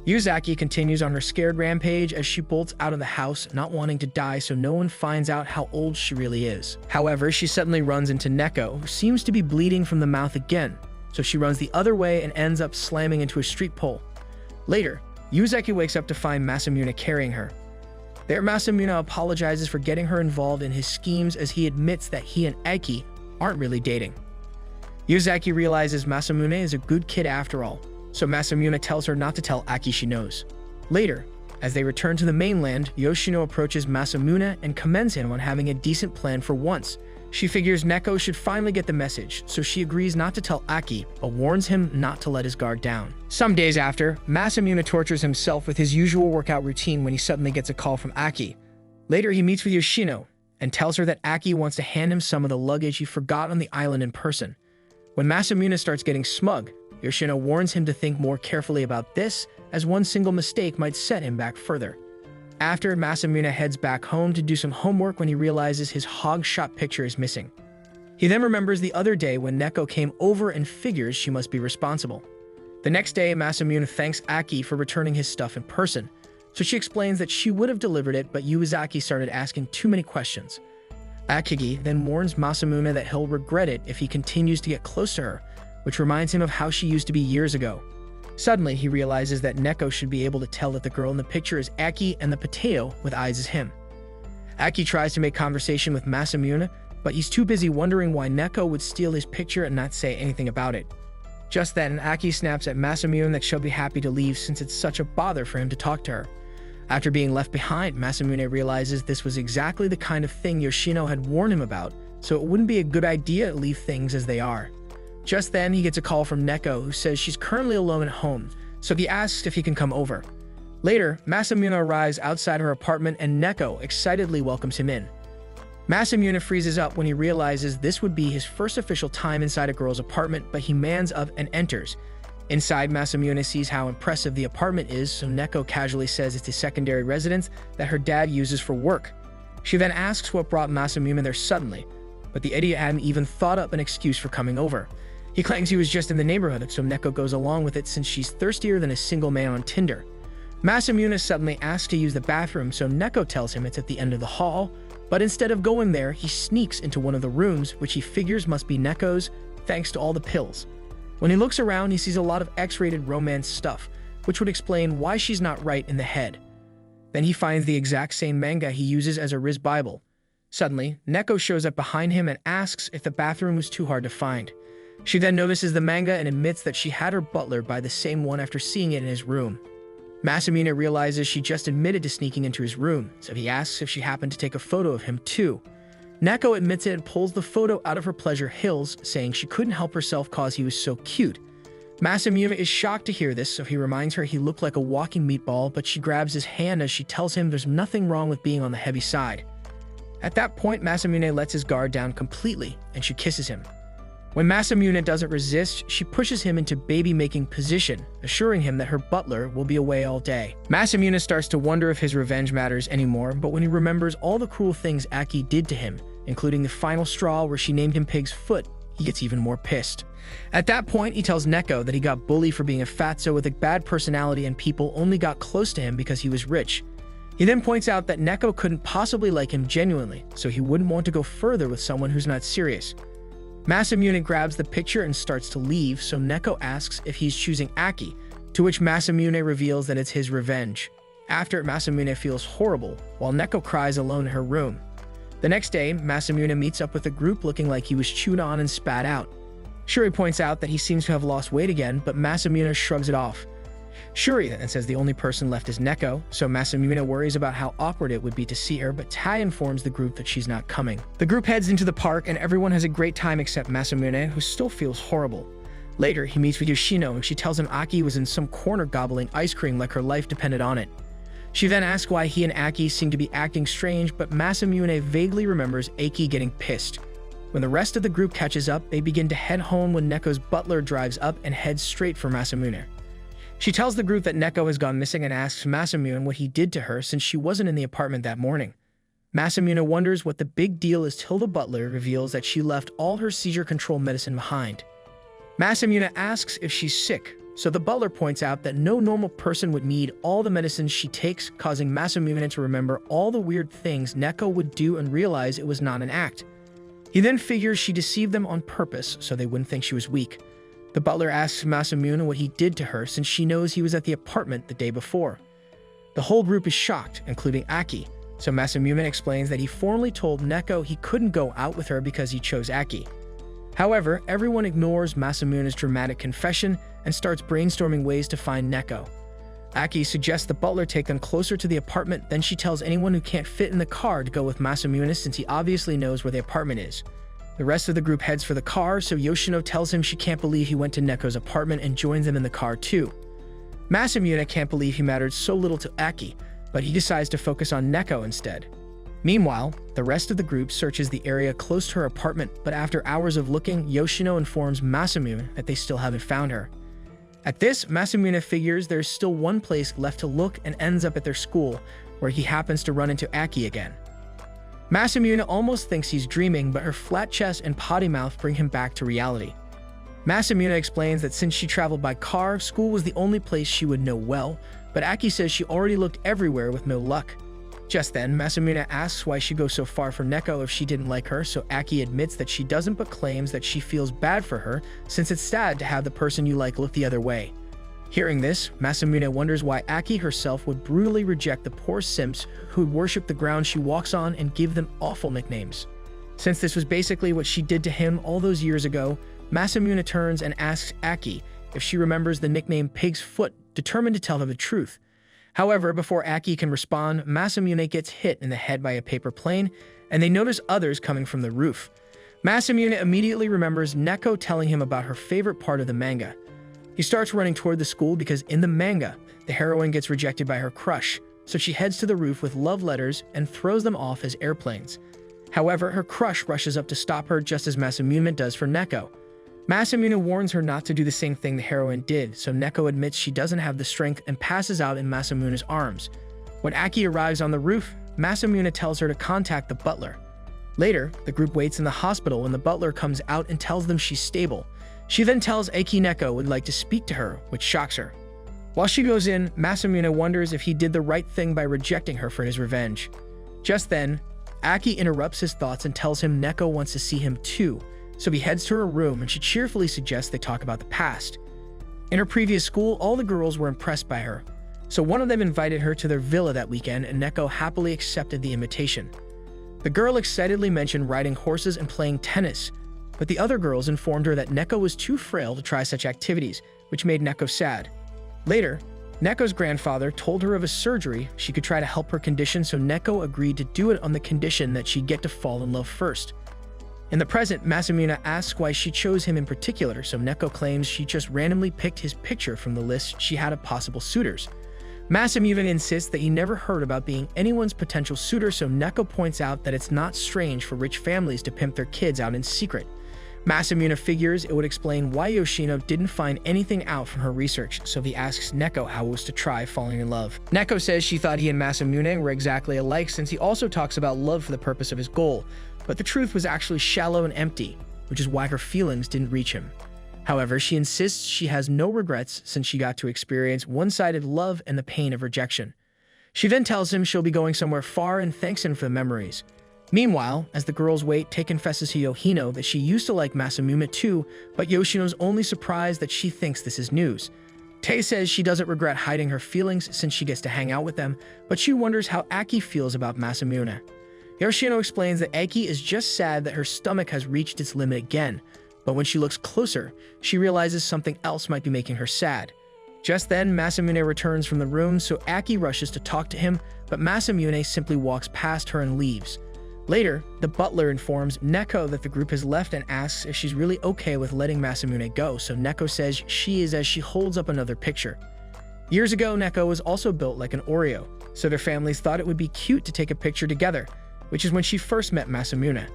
Yuzaki continues on her scared rampage as she bolts out of the house, not wanting to die so no one finds out how old she really is. However, she suddenly runs into Neko, who seems to be bleeding from the mouth again, so she runs the other way and ends up slamming into a street pole. Later, Yuzaki wakes up to find Masamune carrying her. There, Masamune apologizes for getting her involved in his schemes as he admits that he and Aki aren't really dating. Yuzaki realizes Masamune is a good kid after all, so Masamune tells her not to tell Aki she knows. Later, as they return to the mainland, Yoshino approaches Masamune and commends him on having a decent plan for once. She figures Neko should finally get the message, so she agrees not to tell Aki, but warns him not to let his guard down. Some days after, Masamune tortures himself with his usual workout routine when he suddenly gets a call from Aki. Later, he meets with Yoshino and tells her that Aki wants to hand him some of the luggage he forgot on the island in person. When Masamune starts getting smug, Yoshino warns him to think more carefully about this, as one single mistake might set him back further. After, Masamune heads back home to do some homework when he realizes his hog-shot picture is missing. He then remembers the other day when Neko came over and figures she must be responsible. The next day, Masamune thanks Aki for returning his stuff in person, so she explains that she would have delivered it, but Yuizaki started asking too many questions. Akigi then warns Masamune that he'll regret it if he continues to get close to her, which reminds him of how she used to be years ago. Suddenly, he realizes that Neko should be able to tell that the girl in the picture is Aki and the potato with eyes is him. Aki tries to make conversation with Masamune, but he's too busy wondering why Neko would steal his picture and not say anything about it. Just then, Aki snaps at Masamune that she'll be happy to leave since it's such a bother for him to talk to her. After being left behind, Masamune realizes this was exactly the kind of thing Yoshino had warned him about, so it wouldn't be a good idea to leave things as they are. Just then, he gets a call from Neko, who says she's currently alone at home, so he asks if he can come over. Later, Masamune arrives outside her apartment and Neko excitedly welcomes him in. Masamune freezes up when he realizes this would be his first official time inside a girl's apartment, but he mans up and enters. Inside, Masamune sees how impressive the apartment is, so Neko casually says it's a secondary residence that her dad uses for work. She then asks what brought Masamune there suddenly, but the idiot hadn't even thought up an excuse for coming over. He claims he was just in the neighborhood, so Neko goes along with it since she's thirstier than a single man on Tinder. Masamune suddenly asks to use the bathroom, so Neko tells him it's at the end of the hall, but instead of going there, he sneaks into one of the rooms, which he figures must be Neko's, thanks to all the pills. When he looks around, he sees a lot of X-rated romance stuff, which would explain why she's not right in the head. Then he finds the exact same manga he uses as a Riz Bible. Suddenly, Neko shows up behind him and asks if the bathroom was too hard to find. She then notices the manga and admits that she had her butler buy the same one after seeing it in his room. Masamune realizes she just admitted to sneaking into his room, so he asks if she happened to take a photo of him too. Neko admits it and pulls the photo out of her pleasure hills, saying she couldn't help herself cause he was so cute. Masamune is shocked to hear this, so he reminds her he looked like a walking meatball, but she grabs his hand as she tells him there's nothing wrong with being on the heavy side. At that point, Masamune lets his guard down completely, and she kisses him. When Masamune doesn't resist, she pushes him into baby-making position, assuring him that her butler will be away all day. Masamune starts to wonder if his revenge matters anymore, but when he remembers all the cruel things Aki did to him, including the final straw where she named him Pig's Foot, he gets even more pissed. At that point, he tells Neko that he got bullied for being a fatso with a bad personality and people only got close to him because he was rich. He then points out that Neko couldn't possibly like him genuinely, so he wouldn't want to go further with someone who's not serious. Masamune grabs the picture and starts to leave, so Neko asks if he's choosing Aki, to which Masamune reveals that it's his revenge. After, Masamune feels horrible, while Neko cries alone in her room. The next day, Masamune meets up with the group looking like he was chewed on and spat out. Shuri points out that he seems to have lost weight again, but Masamune shrugs it off. Shuri then says the only person left is Neko, so Masamune worries about how awkward it would be to see her, but Tai informs the group that she's not coming. The group heads into the park and everyone has a great time except Masamune, who still feels horrible. Later, he meets with Yoshino and she tells him Aki was in some corner gobbling ice cream like her life depended on it. She then asks why he and Aki seem to be acting strange, but Masamune vaguely remembers Aki getting pissed. When the rest of the group catches up, they begin to head home when Neko's butler drives up and heads straight for Masamune. She tells the group that Neko has gone missing and asks Masamune what he did to her since she wasn't in the apartment that morning. Masamune wonders what the big deal is till the butler reveals that she left all her seizure control medicine behind. Masamune asks if she's sick, so the butler points out that no normal person would need all the medicines she takes, causing Masamune to remember all the weird things Neko would do and realize it was not an act. He then figures she deceived them on purpose so they wouldn't think she was weak. The butler asks Masamune what he did to her since she knows he was at the apartment the day before. The whole group is shocked, including Aki, so Masamune explains that he formally told Neko he couldn't go out with her because he chose Aki. However, everyone ignores Masamune's dramatic confession and starts brainstorming ways to find Neko. Aki suggests the butler take them closer to the apartment, then she tells anyone who can't fit in the car to go with Masamune since he obviously knows where the apartment is. The rest of the group heads for the car, so Yoshino tells him she can't believe he went to Neko's apartment and joins them in the car too. Masamune can't believe he mattered so little to Aki, but he decides to focus on Neko instead. Meanwhile, the rest of the group searches the area close to her apartment, but after hours of looking, Yoshino informs Masamune that they still haven't found her. At this, Masamune figures there's still one place left to look and ends up at their school, where he happens to run into Aki again. Masamune almost thinks he's dreaming, but her flat chest and potty mouth bring him back to reality. Masamune explains that since she traveled by car, school was the only place she would know well, but Aki says she already looked everywhere with no luck. Just then, Masamune asks why she goes so far for Neko if she didn't like her, so Aki admits that she doesn't but claims that she feels bad for her since it's sad to have the person you like look the other way. Hearing this, Masamune wonders why Aki herself would brutally reject the poor simps who worship the ground she walks on and give them awful nicknames. Since this was basically what she did to him all those years ago, Masamune turns and asks Aki if she remembers the nickname Pig's Foot, determined to tell her the truth. However, before Aki can respond, Masamune gets hit in the head by a paper plane, and they notice others coming from the roof. Masamune immediately remembers Neko telling him about her favorite part of the manga. He starts running toward the school because in the manga, the heroine gets rejected by her crush, so she heads to the roof with love letters and throws them off as airplanes. However, her crush rushes up to stop her just as Masamune does for Neko. Masamune warns her not to do the same thing the heroine did, so Neko admits she doesn't have the strength and passes out in Masamune's arms. When Aki arrives on the roof, Masamune tells her to contact the butler. Later, the group waits in the hospital when the butler comes out and tells them she's stable. She then tells Aki Neko would like to speak to her, which shocks her. While she goes in, Masamune wonders if he did the right thing by rejecting her for his revenge. Just then, Aki interrupts his thoughts and tells him Neko wants to see him too, so he heads to her room and she cheerfully suggests they talk about the past. In her previous school, all the girls were impressed by her, so one of them invited her to their villa that weekend and Neko happily accepted the invitation. The girl excitedly mentioned riding horses and playing tennis, but the other girls informed her that Neko was too frail to try such activities, which made Neko sad. Later, Neko's grandfather told her of a surgery she could try to help her condition, so Neko agreed to do it on the condition that she'd get to fall in love first. In the present, Masamune asks why she chose him in particular, so Neko claims she just randomly picked his picture from the list she had of possible suitors. Masamune insists that he never heard about being anyone's potential suitor, so Neko points out that it's not strange for rich families to pimp their kids out in secret. Masamune figures it would explain why Yoshino didn't find anything out from her research, so he asks Neko how it was to try falling in love. Neko says she thought he and Masamune were exactly alike since he also talks about love for the purpose of his goal, but the truth was actually shallow and empty, which is why her feelings didn't reach him. However, she insists she has no regrets since she got to experience one-sided love and the pain of rejection. She then tells him she'll be going somewhere far and thanks him for the memories. Meanwhile, as the girls wait, Tae confesses to Yoshino that she used to like Masamune too, but Yoshino's only surprised that she thinks this is news. Tae says she doesn't regret hiding her feelings since she gets to hang out with them, but she wonders how Aki feels about Masamune. Yoshino explains that Aki is just sad that her stomach has reached its limit again, but when she looks closer, she realizes something else might be making her sad. Just then, Masamune returns from the room, so Aki rushes to talk to him, but Masamune simply walks past her and leaves. Later, the butler informs Neko that the group has left and asks if she's really okay with letting Masamune go, so Neko says she is as she holds up another picture. Years ago, Neko was also built like an Oreo, so their families thought it would be cute to take a picture together, which is when she first met Masamune.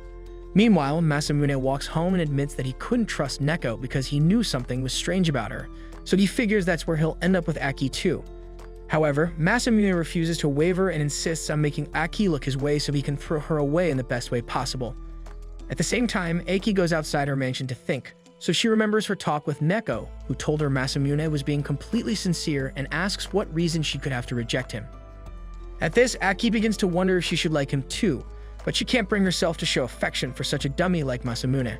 Meanwhile, Masamune walks home and admits that he couldn't trust Neko because he knew something was strange about her, so he figures that's where he'll end up with Aki too. However, Masamune refuses to waver and insists on making Aki look his way so he can throw her away in the best way possible. At the same time, Aki goes outside her mansion to think, so she remembers her talk with Neko, who told her Masamune was being completely sincere and asks what reason she could have to reject him. At this, Aki begins to wonder if she should like him too, but she can't bring herself to show affection for such a dummy like Masamune.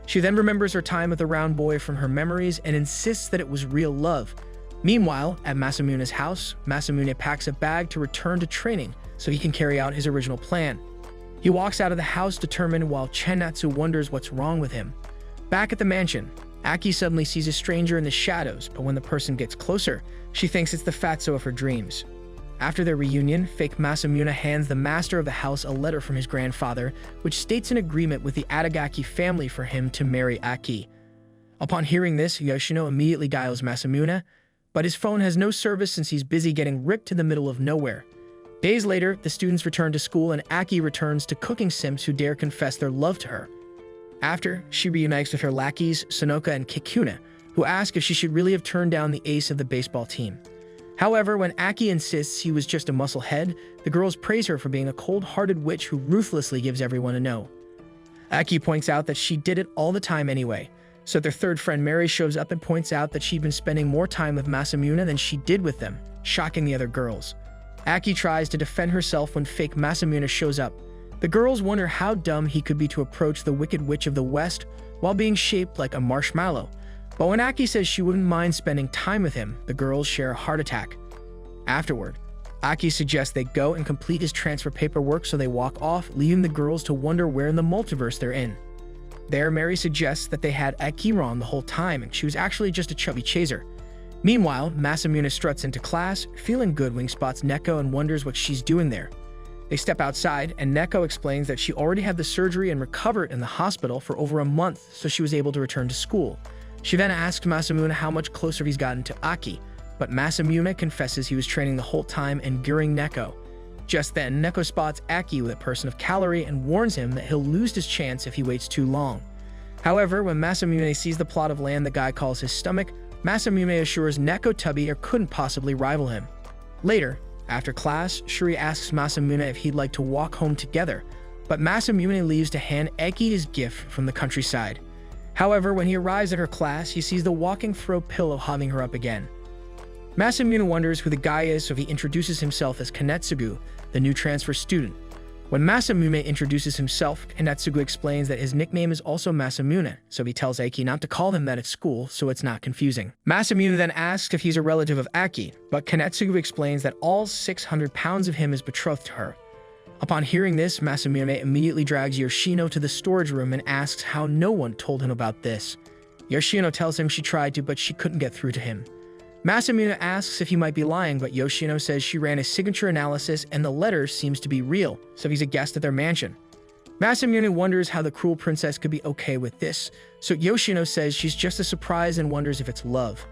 She then remembers her time with the round boy from her memories and insists that it was real love. Meanwhile, at Masamune's house, Masamune packs a bag to return to training so he can carry out his original plan. He walks out of the house determined while Chenatsu wonders what's wrong with him. Back at the mansion, Aki suddenly sees a stranger in the shadows, but when the person gets closer, she thinks it's the fatso of her dreams. After their reunion, fake Masamune hands the master of the house a letter from his grandfather, which states an agreement with the Adagaki family for him to marry Aki. Upon hearing this, Yoshino immediately dials Masamune, but his phone has no service since he's busy getting ripped to the middle of nowhere. Days later, the students return to school and Aki returns to cooking simps who dare confess their love to her. After, she reunites with her lackeys, Sonoka and Kikuna, who asks if she should really have turned down the ace of the baseball team. However, when Aki insists he was just a musclehead, the girls praise her for being a cold-hearted witch who ruthlessly gives everyone a no. Aki points out that she did it all the time anyway, so their third friend Mary shows up and points out that she'd been spending more time with Masamune than she did with them, shocking the other girls. Aki tries to defend herself when fake Masamune shows up. The girls wonder how dumb he could be to approach the Wicked Witch of the West while being shaped like a marshmallow. But when Aki says she wouldn't mind spending time with him, the girls share a heart attack. Afterward, Aki suggests they go and complete his transfer paperwork, so they walk off, leaving the girls to wonder where in the multiverse they're in. There, Mary suggests that they had Aki wrong the whole time and she was actually just a chubby chaser. Meanwhile, Masamune struts into class, feeling good when he spots Neko and wonders what she's doing there. They step outside, and Neko explains that she already had the surgery and recovered in the hospital for over a month, so she was able to return to school. She then asks Masamune how much closer he's gotten to Aki, but Masamune confesses he was training the whole time and gearing Neko. Just then, Neko spots Aki with a person of calorie and warns him that he'll lose his chance if he waits too long. However, when Masamune sees the plot of land the guy calls his stomach, Masamune assures Neko Tubby couldn't possibly rival him. Later, after class, Shuri asks Masamune if he'd like to walk home together, but Masamune leaves to hand Aki his gift from the countryside. However, when he arrives at her class, he sees the walking throw pillow humming her up again. Masamune wonders who the guy is, so he introduces himself as Kanetsugu, the new transfer student. When Masamune introduces himself, Kanetsugu explains that his nickname is also Masamune, so he tells Aki not to call him that at school so it's not confusing. Masamune then asks if he's a relative of Aki, but Kanetsugu explains that all 600 pounds of him is betrothed to her. Upon hearing this, Masamune immediately drags Yoshino to the storage room and asks how no one told him about this. Yoshino tells him she tried to, but she couldn't get through to him. Masamune asks if he might be lying, but Yoshino says she ran a signature analysis and the letter seems to be real, so he's a guest at their mansion. Masamune wonders how the cruel princess could be okay with this, so Yoshino says she's just a surprise and wonders if it's love.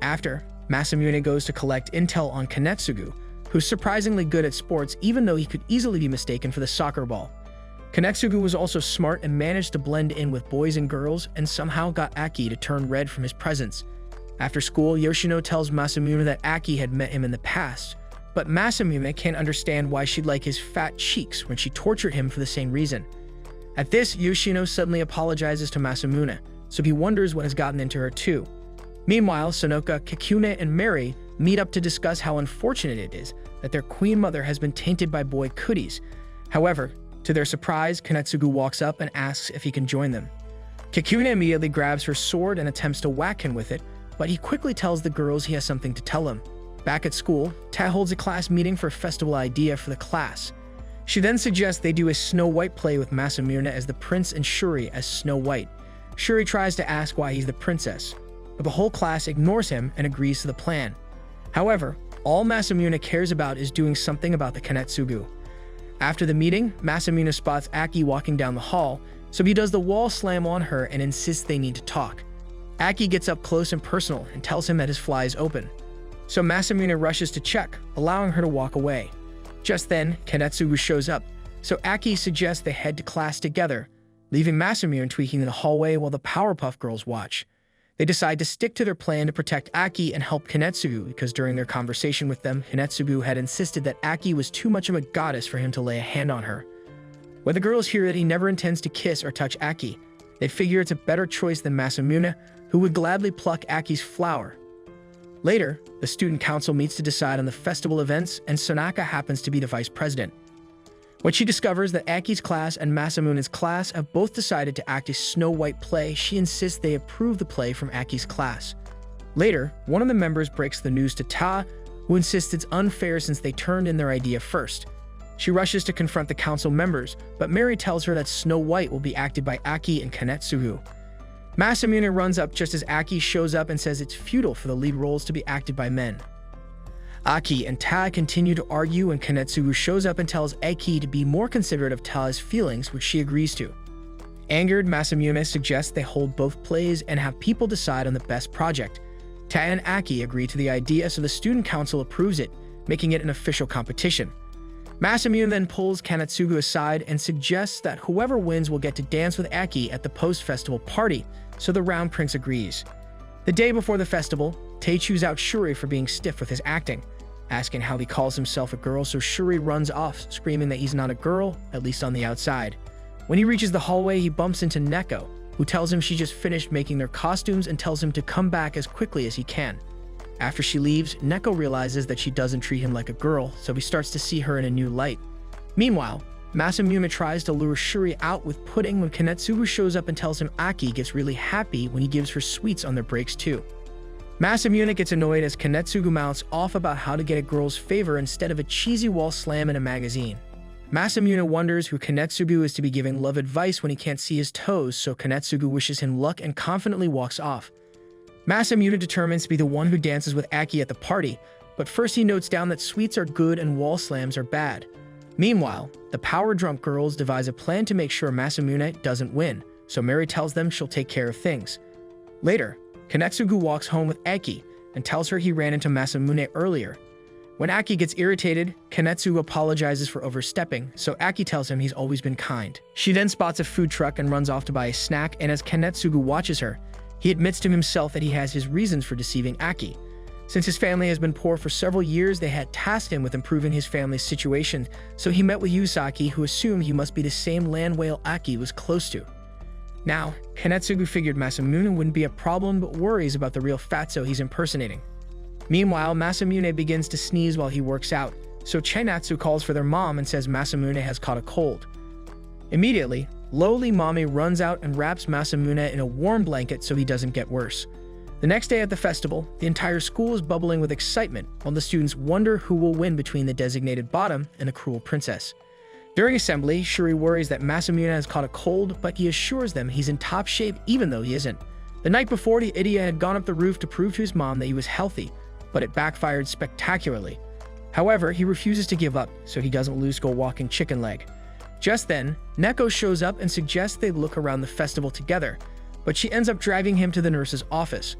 After, Masamune goes to collect intel on Kanetsugu, who's surprisingly good at sports even though he could easily be mistaken for the soccer ball. Kanetsugu was also smart and managed to blend in with boys and girls and somehow got Aki to turn red from his presence. After school, Yoshino tells Masamune that Aki had met him in the past, but Masamune can't understand why she'd like his fat cheeks when she tortured him for the same reason. At this, Yoshino suddenly apologizes to Masamune, so he wonders what has gotten into her too. Meanwhile, Sonoka, Kikune, and Mary meet up to discuss how unfortunate it is that their queen mother has been tainted by boy cooties. However, to their surprise, Kanetsugu walks up and asks if he can join them. Kikune immediately grabs her sword and attempts to whack him with it, but he quickly tells the girls he has something to tell them. Back at school, Ta holds a class meeting for a festival idea for the class. She then suggests they do a Snow White play with Masamune as the prince and Shuri as Snow White. Shuri tries to ask why he's the princess, but the whole class ignores him and agrees to the plan. However, all Masamune cares about is doing something about the Kanetsugu. After the meeting, Masamune spots Aki walking down the hall, so he does the wall slam on her and insists they need to talk. Aki gets up close and personal and tells him that his fly is open. So Masamune rushes to check, allowing her to walk away. Just then, Kanetsugu shows up, so Aki suggests they head to class together, leaving Masamune tweaking in the hallway while the Powerpuff Girls watch. They decide to stick to their plan to protect Aki and help Kanetsugu because during their conversation with them, Kanetsugu had insisted that Aki was too much of a goddess for him to lay a hand on her. When the girls hear that he never intends to kiss or touch Aki, they figure it's a better choice than Masamune, who would gladly pluck Aki's flower. Later, the student council meets to decide on the festival events, and Sonaka happens to be the vice president. When she discovers that Aki's class and Masamune's class have both decided to act a Snow White play, she insists they approve the play from Aki's class. Later, one of the members breaks the news to Ta, who insists it's unfair since they turned in their idea first. She rushes to confront the council members, but Mary tells her that Snow White will be acted by Aki and Kanetsugu. Masamune runs up just as Aki shows up and says it's futile for the lead roles to be acted by men. Aki and Ta continue to argue when Kanetsugu shows up and tells Aki to be more considerate of Ta's feelings, which she agrees to. Angered, Masamune suggests they hold both plays and have people decide on the best project. Ta and Aki agree to the idea, so the student council approves it, making it an official competition. Masamune then pulls Kanetsugu aside and suggests that whoever wins will get to dance with Aki at the post-festival party, so the Round Prince agrees. The day before the festival, Tae chews out Shuri for being stiff with his acting, asking how he calls himself a girl, so Shuri runs off, screaming that he's not a girl, at least on the outside. When he reaches the hallway, he bumps into Neko, who tells him she just finished making their costumes and tells him to come back as quickly as he can. After she leaves, Neko realizes that she doesn't treat him like a girl, so he starts to see her in a new light. Meanwhile, Masamune tries to lure Shuri out with pudding when Kanetsugu shows up and tells him Aki gets really happy when he gives her sweets on their breaks too. Masamune gets annoyed as Kanetsugu mouths off about how to get a girl's favor instead of a cheesy wall slam in a magazine. Masamune wonders who Kanetsugu is to be giving love advice when he can't see his toes, so Kanetsugu wishes him luck and confidently walks off. Masamune determines to be the one who dances with Aki at the party, but first he notes down that sweets are good and wall slams are bad. Meanwhile, the power-drunk girls devise a plan to make sure Masamune doesn't win, so Mary tells them she'll take care of things. Later, Kanetsugu walks home with Aki and tells her he ran into Masamune earlier. When Aki gets irritated, Kanetsugu apologizes for overstepping, so Aki tells him he's always been kind. She then spots a food truck and runs off to buy a snack, and as Kanetsugu watches her, he admits to himself that he has his reasons for deceiving Aki. Since his family has been poor for several years, they had tasked him with improving his family's situation, so he met with Yusaki, who assumed he must be the same land whale Aki was close to. Now, Kanetsugu figured Masamune wouldn't be a problem, but worries about the real fatso he's impersonating. Meanwhile, Masamune begins to sneeze while he works out, so Chinatsu calls for their mom and says Masamune has caught a cold. Immediately, lowly mommy runs out and wraps Masamune in a warm blanket so he doesn't get worse. The next day at the festival, the entire school is bubbling with excitement while the students wonder who will win between the designated bottom and the cruel princess. During assembly, Shuri worries that Masamune has caught a cold, but he assures them he's in top shape even though he isn't. The night before, the idiot had gone up the roof to prove to his mom that he was healthy, but it backfired spectacularly. However, he refuses to give up, so he doesn't lose go walking chicken leg. Just then, Neko shows up and suggests they look around the festival together, but she ends up dragging him to the nurse's office.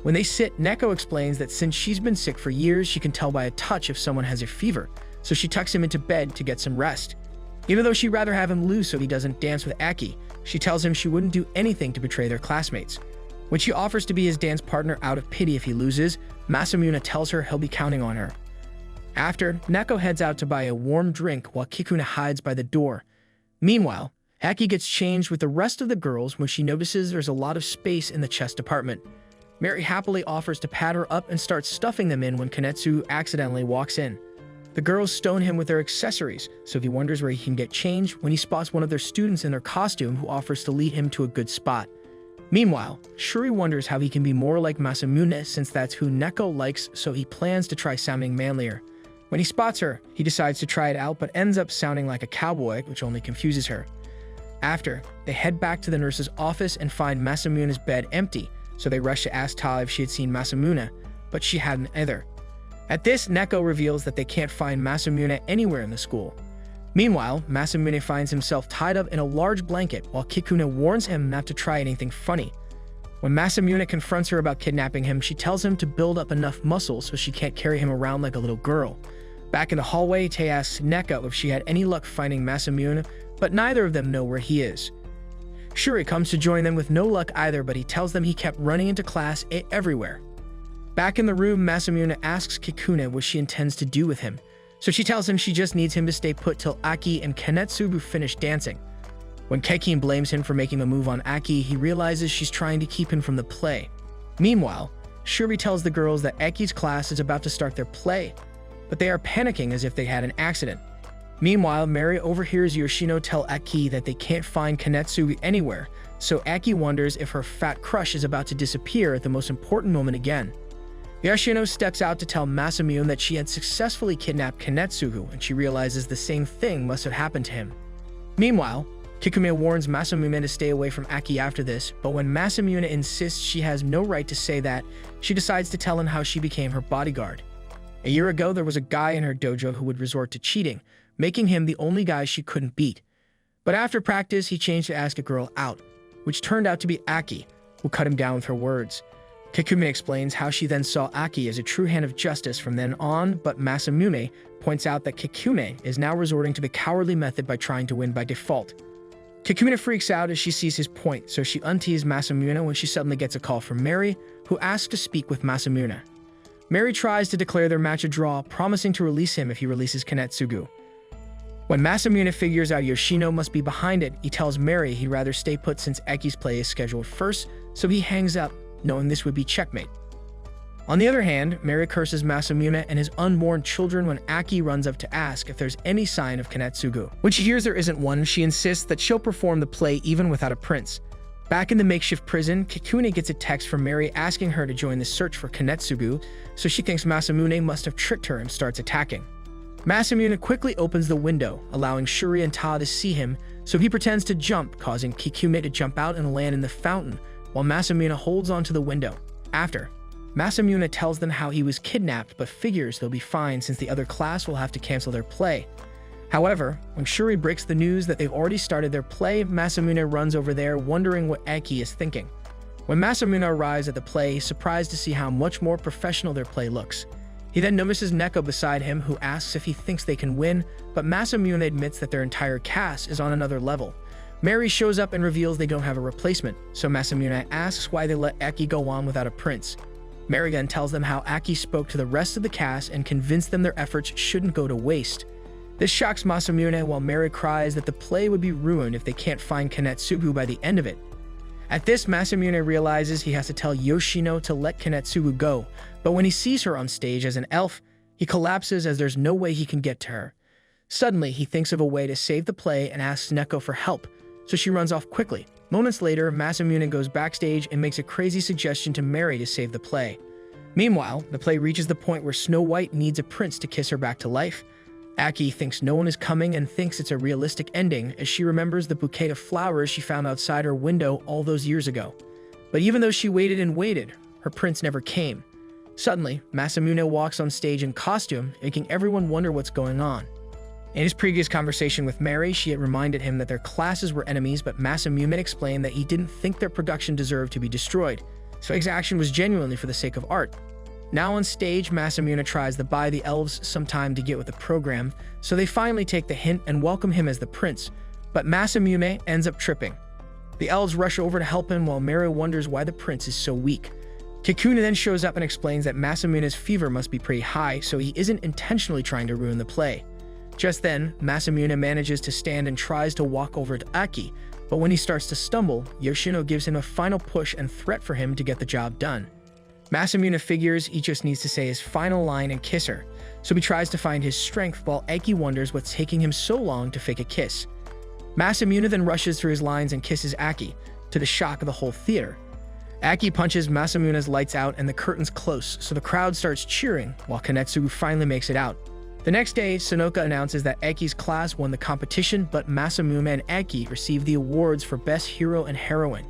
When they sit, Neko explains that since she's been sick for years, she can tell by a touch if someone has a fever, so she tucks him into bed to get some rest. Even though she'd rather have him lose so he doesn't dance with Aki, she tells him she wouldn't do anything to betray their classmates. When she offers to be his dance partner out of pity if he loses, Masamune tells her he'll be counting on her. After, Neko heads out to buy a warm drink while Kikuna hides by the door. Meanwhile, Aki gets changed with the rest of the girls when she notices there's a lot of space in the chest department. Mary happily offers to pad her up and starts stuffing them in when Kanetsu accidentally walks in. The girls stone him with their accessories, so he wonders where he can get changed when he spots one of their students in their costume who offers to lead him to a good spot. Meanwhile, Shuri wonders how he can be more like Masamune since that's who Neko likes, so he plans to try sounding manlier. When he spots her, he decides to try it out but ends up sounding like a cowboy, which only confuses her. After, they head back to the nurse's office and find Masamune's bed empty, so they rush to ask Ta if she had seen Masamune, but she hadn't either. At this, Neko reveals that they can't find Masamune anywhere in the school. Meanwhile, Masamune finds himself tied up in a large blanket while Kikuna warns him not to try anything funny. When Masamune confronts her about kidnapping him, she tells him to build up enough muscle so she can't carry him around like a little girl. Back in the hallway, Tae asks Neko if she had any luck finding Masamune, but neither of them know where he is. Shuri comes to join them with no luck either, but he tells them he kept running into class everywhere. Back in the room, Masamune asks Kikuna what she intends to do with him, so she tells him she just needs him to stay put till Aki and Kanetsugu finish dancing. When Kekin blames him for making a move on Aki, he realizes she's trying to keep him from the play. Meanwhile, Shuri tells the girls that Aki's class is about to start their play, but they are panicking as if they had an accident. Meanwhile, Mary overhears Yoshino tell Aki that they can't find Kanetsugu anywhere, so Aki wonders if her fat crush is about to disappear at the most important moment again. Yoshino steps out to tell Masamune that she had successfully kidnapped Kanetsugu, and she realizes the same thing must have happened to him. Meanwhile, Kikume warns Masamune to stay away from Aki after this, but when Masamune insists she has no right to say that, she decides to tell him how she became her bodyguard. A year ago, there was a guy in her dojo who would resort to cheating, making him the only guy she couldn't beat. But after practice, he changed to ask a girl out, which turned out to be Aki, who cut him down with her words. Kikume explains how she then saw Aki as a true hand of justice from then on, but Masamune points out that Kikume is now resorting to the cowardly method by trying to win by default. Kikuna freaks out as she sees his point, so she untees Masamune when she suddenly gets a call from Mary, who asks to speak with Masamune. Mary tries to declare their match a draw, promising to release him if he releases Kanetsugu. When Masamune figures out Yoshino must be behind it, he tells Mary he'd rather stay put since Eki's play is scheduled first, so he hangs up, knowing this would be checkmate. On the other hand, Mary curses Masamune and his unborn children when Aki runs up to ask if there's any sign of Kanetsugu. When she hears there isn't one, she insists that she'll perform the play even without a prince. Back in the makeshift prison, Kikune gets a text from Mary asking her to join the search for Kanetsugu, so she thinks Masamune must have tricked her and starts attacking. Masamune quickly opens the window, allowing Shuri and Ta to see him, so he pretends to jump, causing Kikune to jump out and land in the fountain, while Masamune holds onto the window. After, Masamune tells them how he was kidnapped but figures they'll be fine since the other class will have to cancel their play. However, when Shuri breaks the news that they've already started their play, Masamune runs over there wondering what Eki is thinking. When Masamune arrives at the play, he's surprised to see how much more professional their play looks. He then notices Neko beside him, who asks if he thinks they can win, but Masamune admits that their entire cast is on another level. Mary shows up and reveals they don't have a replacement, so Masamune asks why they let Eki go on without a prince. Mary then tells them how Aki spoke to the rest of the cast and convinced them their efforts shouldn't go to waste. This shocks Masamune while Mary cries that the play would be ruined if they can't find Kanetsugu by the end of it. At this, Masamune realizes he has to tell Yoshino to let Kanetsugu go, but when he sees her on stage as an elf, he collapses as there's no way he can get to her. Suddenly, he thinks of a way to save the play and asks Neko for help, so she runs off quickly. Moments later, Masamune goes backstage and makes a crazy suggestion to Mary to save the play. Meanwhile, the play reaches the point where Snow White needs a prince to kiss her back to life. Aki thinks no one is coming and thinks it's a realistic ending as she remembers the bouquet of flowers she found outside her window all those years ago. But even though she waited and waited, her prince never came. Suddenly, Masamune walks on stage in costume, making everyone wonder what's going on. In his previous conversation with Mary, she had reminded him that their classes were enemies, but Masamune explained that he didn't think their production deserved to be destroyed, so his action was genuinely for the sake of art. Now on stage, Masamune tries to buy the elves some time to get with the program, so they finally take the hint and welcome him as the prince, but Masamune ends up tripping. The elves rush over to help him while Mary wonders why the prince is so weak. Kikuna then shows up and explains that Masamune's fever must be pretty high, so he isn't intentionally trying to ruin the play. Just then, Masamune manages to stand and tries to walk over to Aki, but when he starts to stumble, Yoshino gives him a final push and threat for him to get the job done. Masamune figures he just needs to say his final line and kiss her, so he tries to find his strength while Aki wonders what's taking him so long to fake a kiss. Masamune then rushes through his lines and kisses Aki, to the shock of the whole theater. Aki punches Masamune's lights out and the curtains close, so the crowd starts cheering while Kanetsugu finally makes it out. The next day, Sonoka announces that Eki's class won the competition, but Masamune and Eki received the awards for Best Hero and Heroine.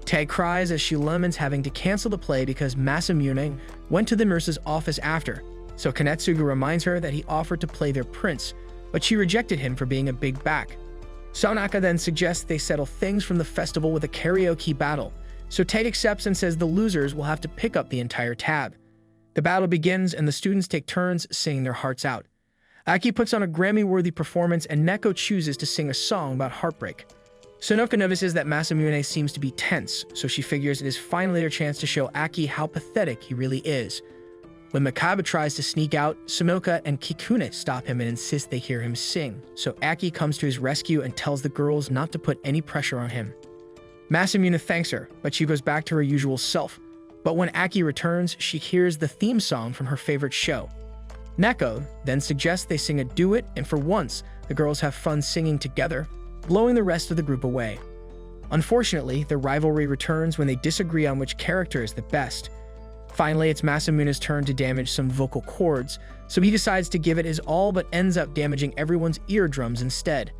Tae cries as she laments having to cancel the play because Masamune went to the nurse's office after, so Kanetsugu reminds her that he offered to play their prince, but she rejected him for being a big back. Sonaka then suggests they settle things from the festival with a karaoke battle, so Tae accepts and says the losers will have to pick up the entire tab. The battle begins and the students take turns singing their hearts out. Aki puts on a Grammy-worthy performance and Neko chooses to sing a song about heartbreak. Sonoka notices that Masamune seems to be tense, so she figures it is finally their chance to show Aki how pathetic he really is. When Makaba tries to sneak out, Sonoka and Kikune stop him and insist they hear him sing, so Aki comes to his rescue and tells the girls not to put any pressure on him. Masamune thanks her, but she goes back to her usual self. But when Aki returns, she hears the theme song from her favorite show. Neko then suggests they sing a duet, and for once, the girls have fun singing together, blowing the rest of the group away. Unfortunately, the rivalry returns when they disagree on which character is the best. Finally, it's Masamune's turn to damage some vocal cords, so he decides to give it his all but ends up damaging everyone's eardrums instead.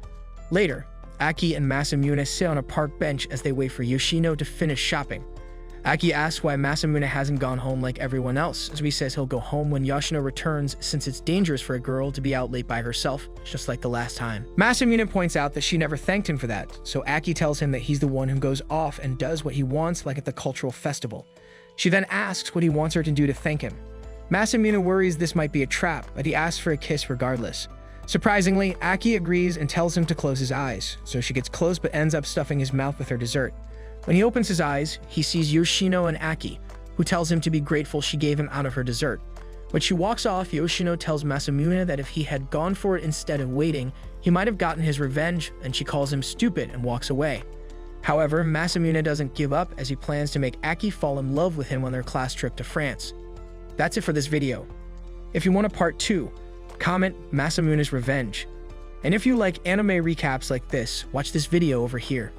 Later, Aki and Masamune sit on a park bench as they wait for Yoshino to finish shopping. Aki asks why Masamune hasn't gone home like everyone else, so he says he'll go home when Yoshino returns since it's dangerous for a girl to be out late by herself, just like the last time. Masamune points out that she never thanked him for that, so Aki tells him that he's the one who goes off and does what he wants like at the cultural festival. She then asks what he wants her to do to thank him. Masamune worries this might be a trap, but he asks for a kiss regardless. Surprisingly, Aki agrees and tells him to close his eyes, so she gets close but ends up stuffing his mouth with her dessert. When he opens his eyes, he sees Yoshino and Aki, who tells him to be grateful she gave him out of her dessert. When she walks off, Yoshino tells Masamune that if he had gone for it instead of waiting, he might have gotten his revenge, and she calls him stupid and walks away. However, Masamune doesn't give up as he plans to make Aki fall in love with him on their class trip to France. That's it for this video. If you want a part 2, comment Masamune's revenge. And if you like anime recaps like this, watch this video over here.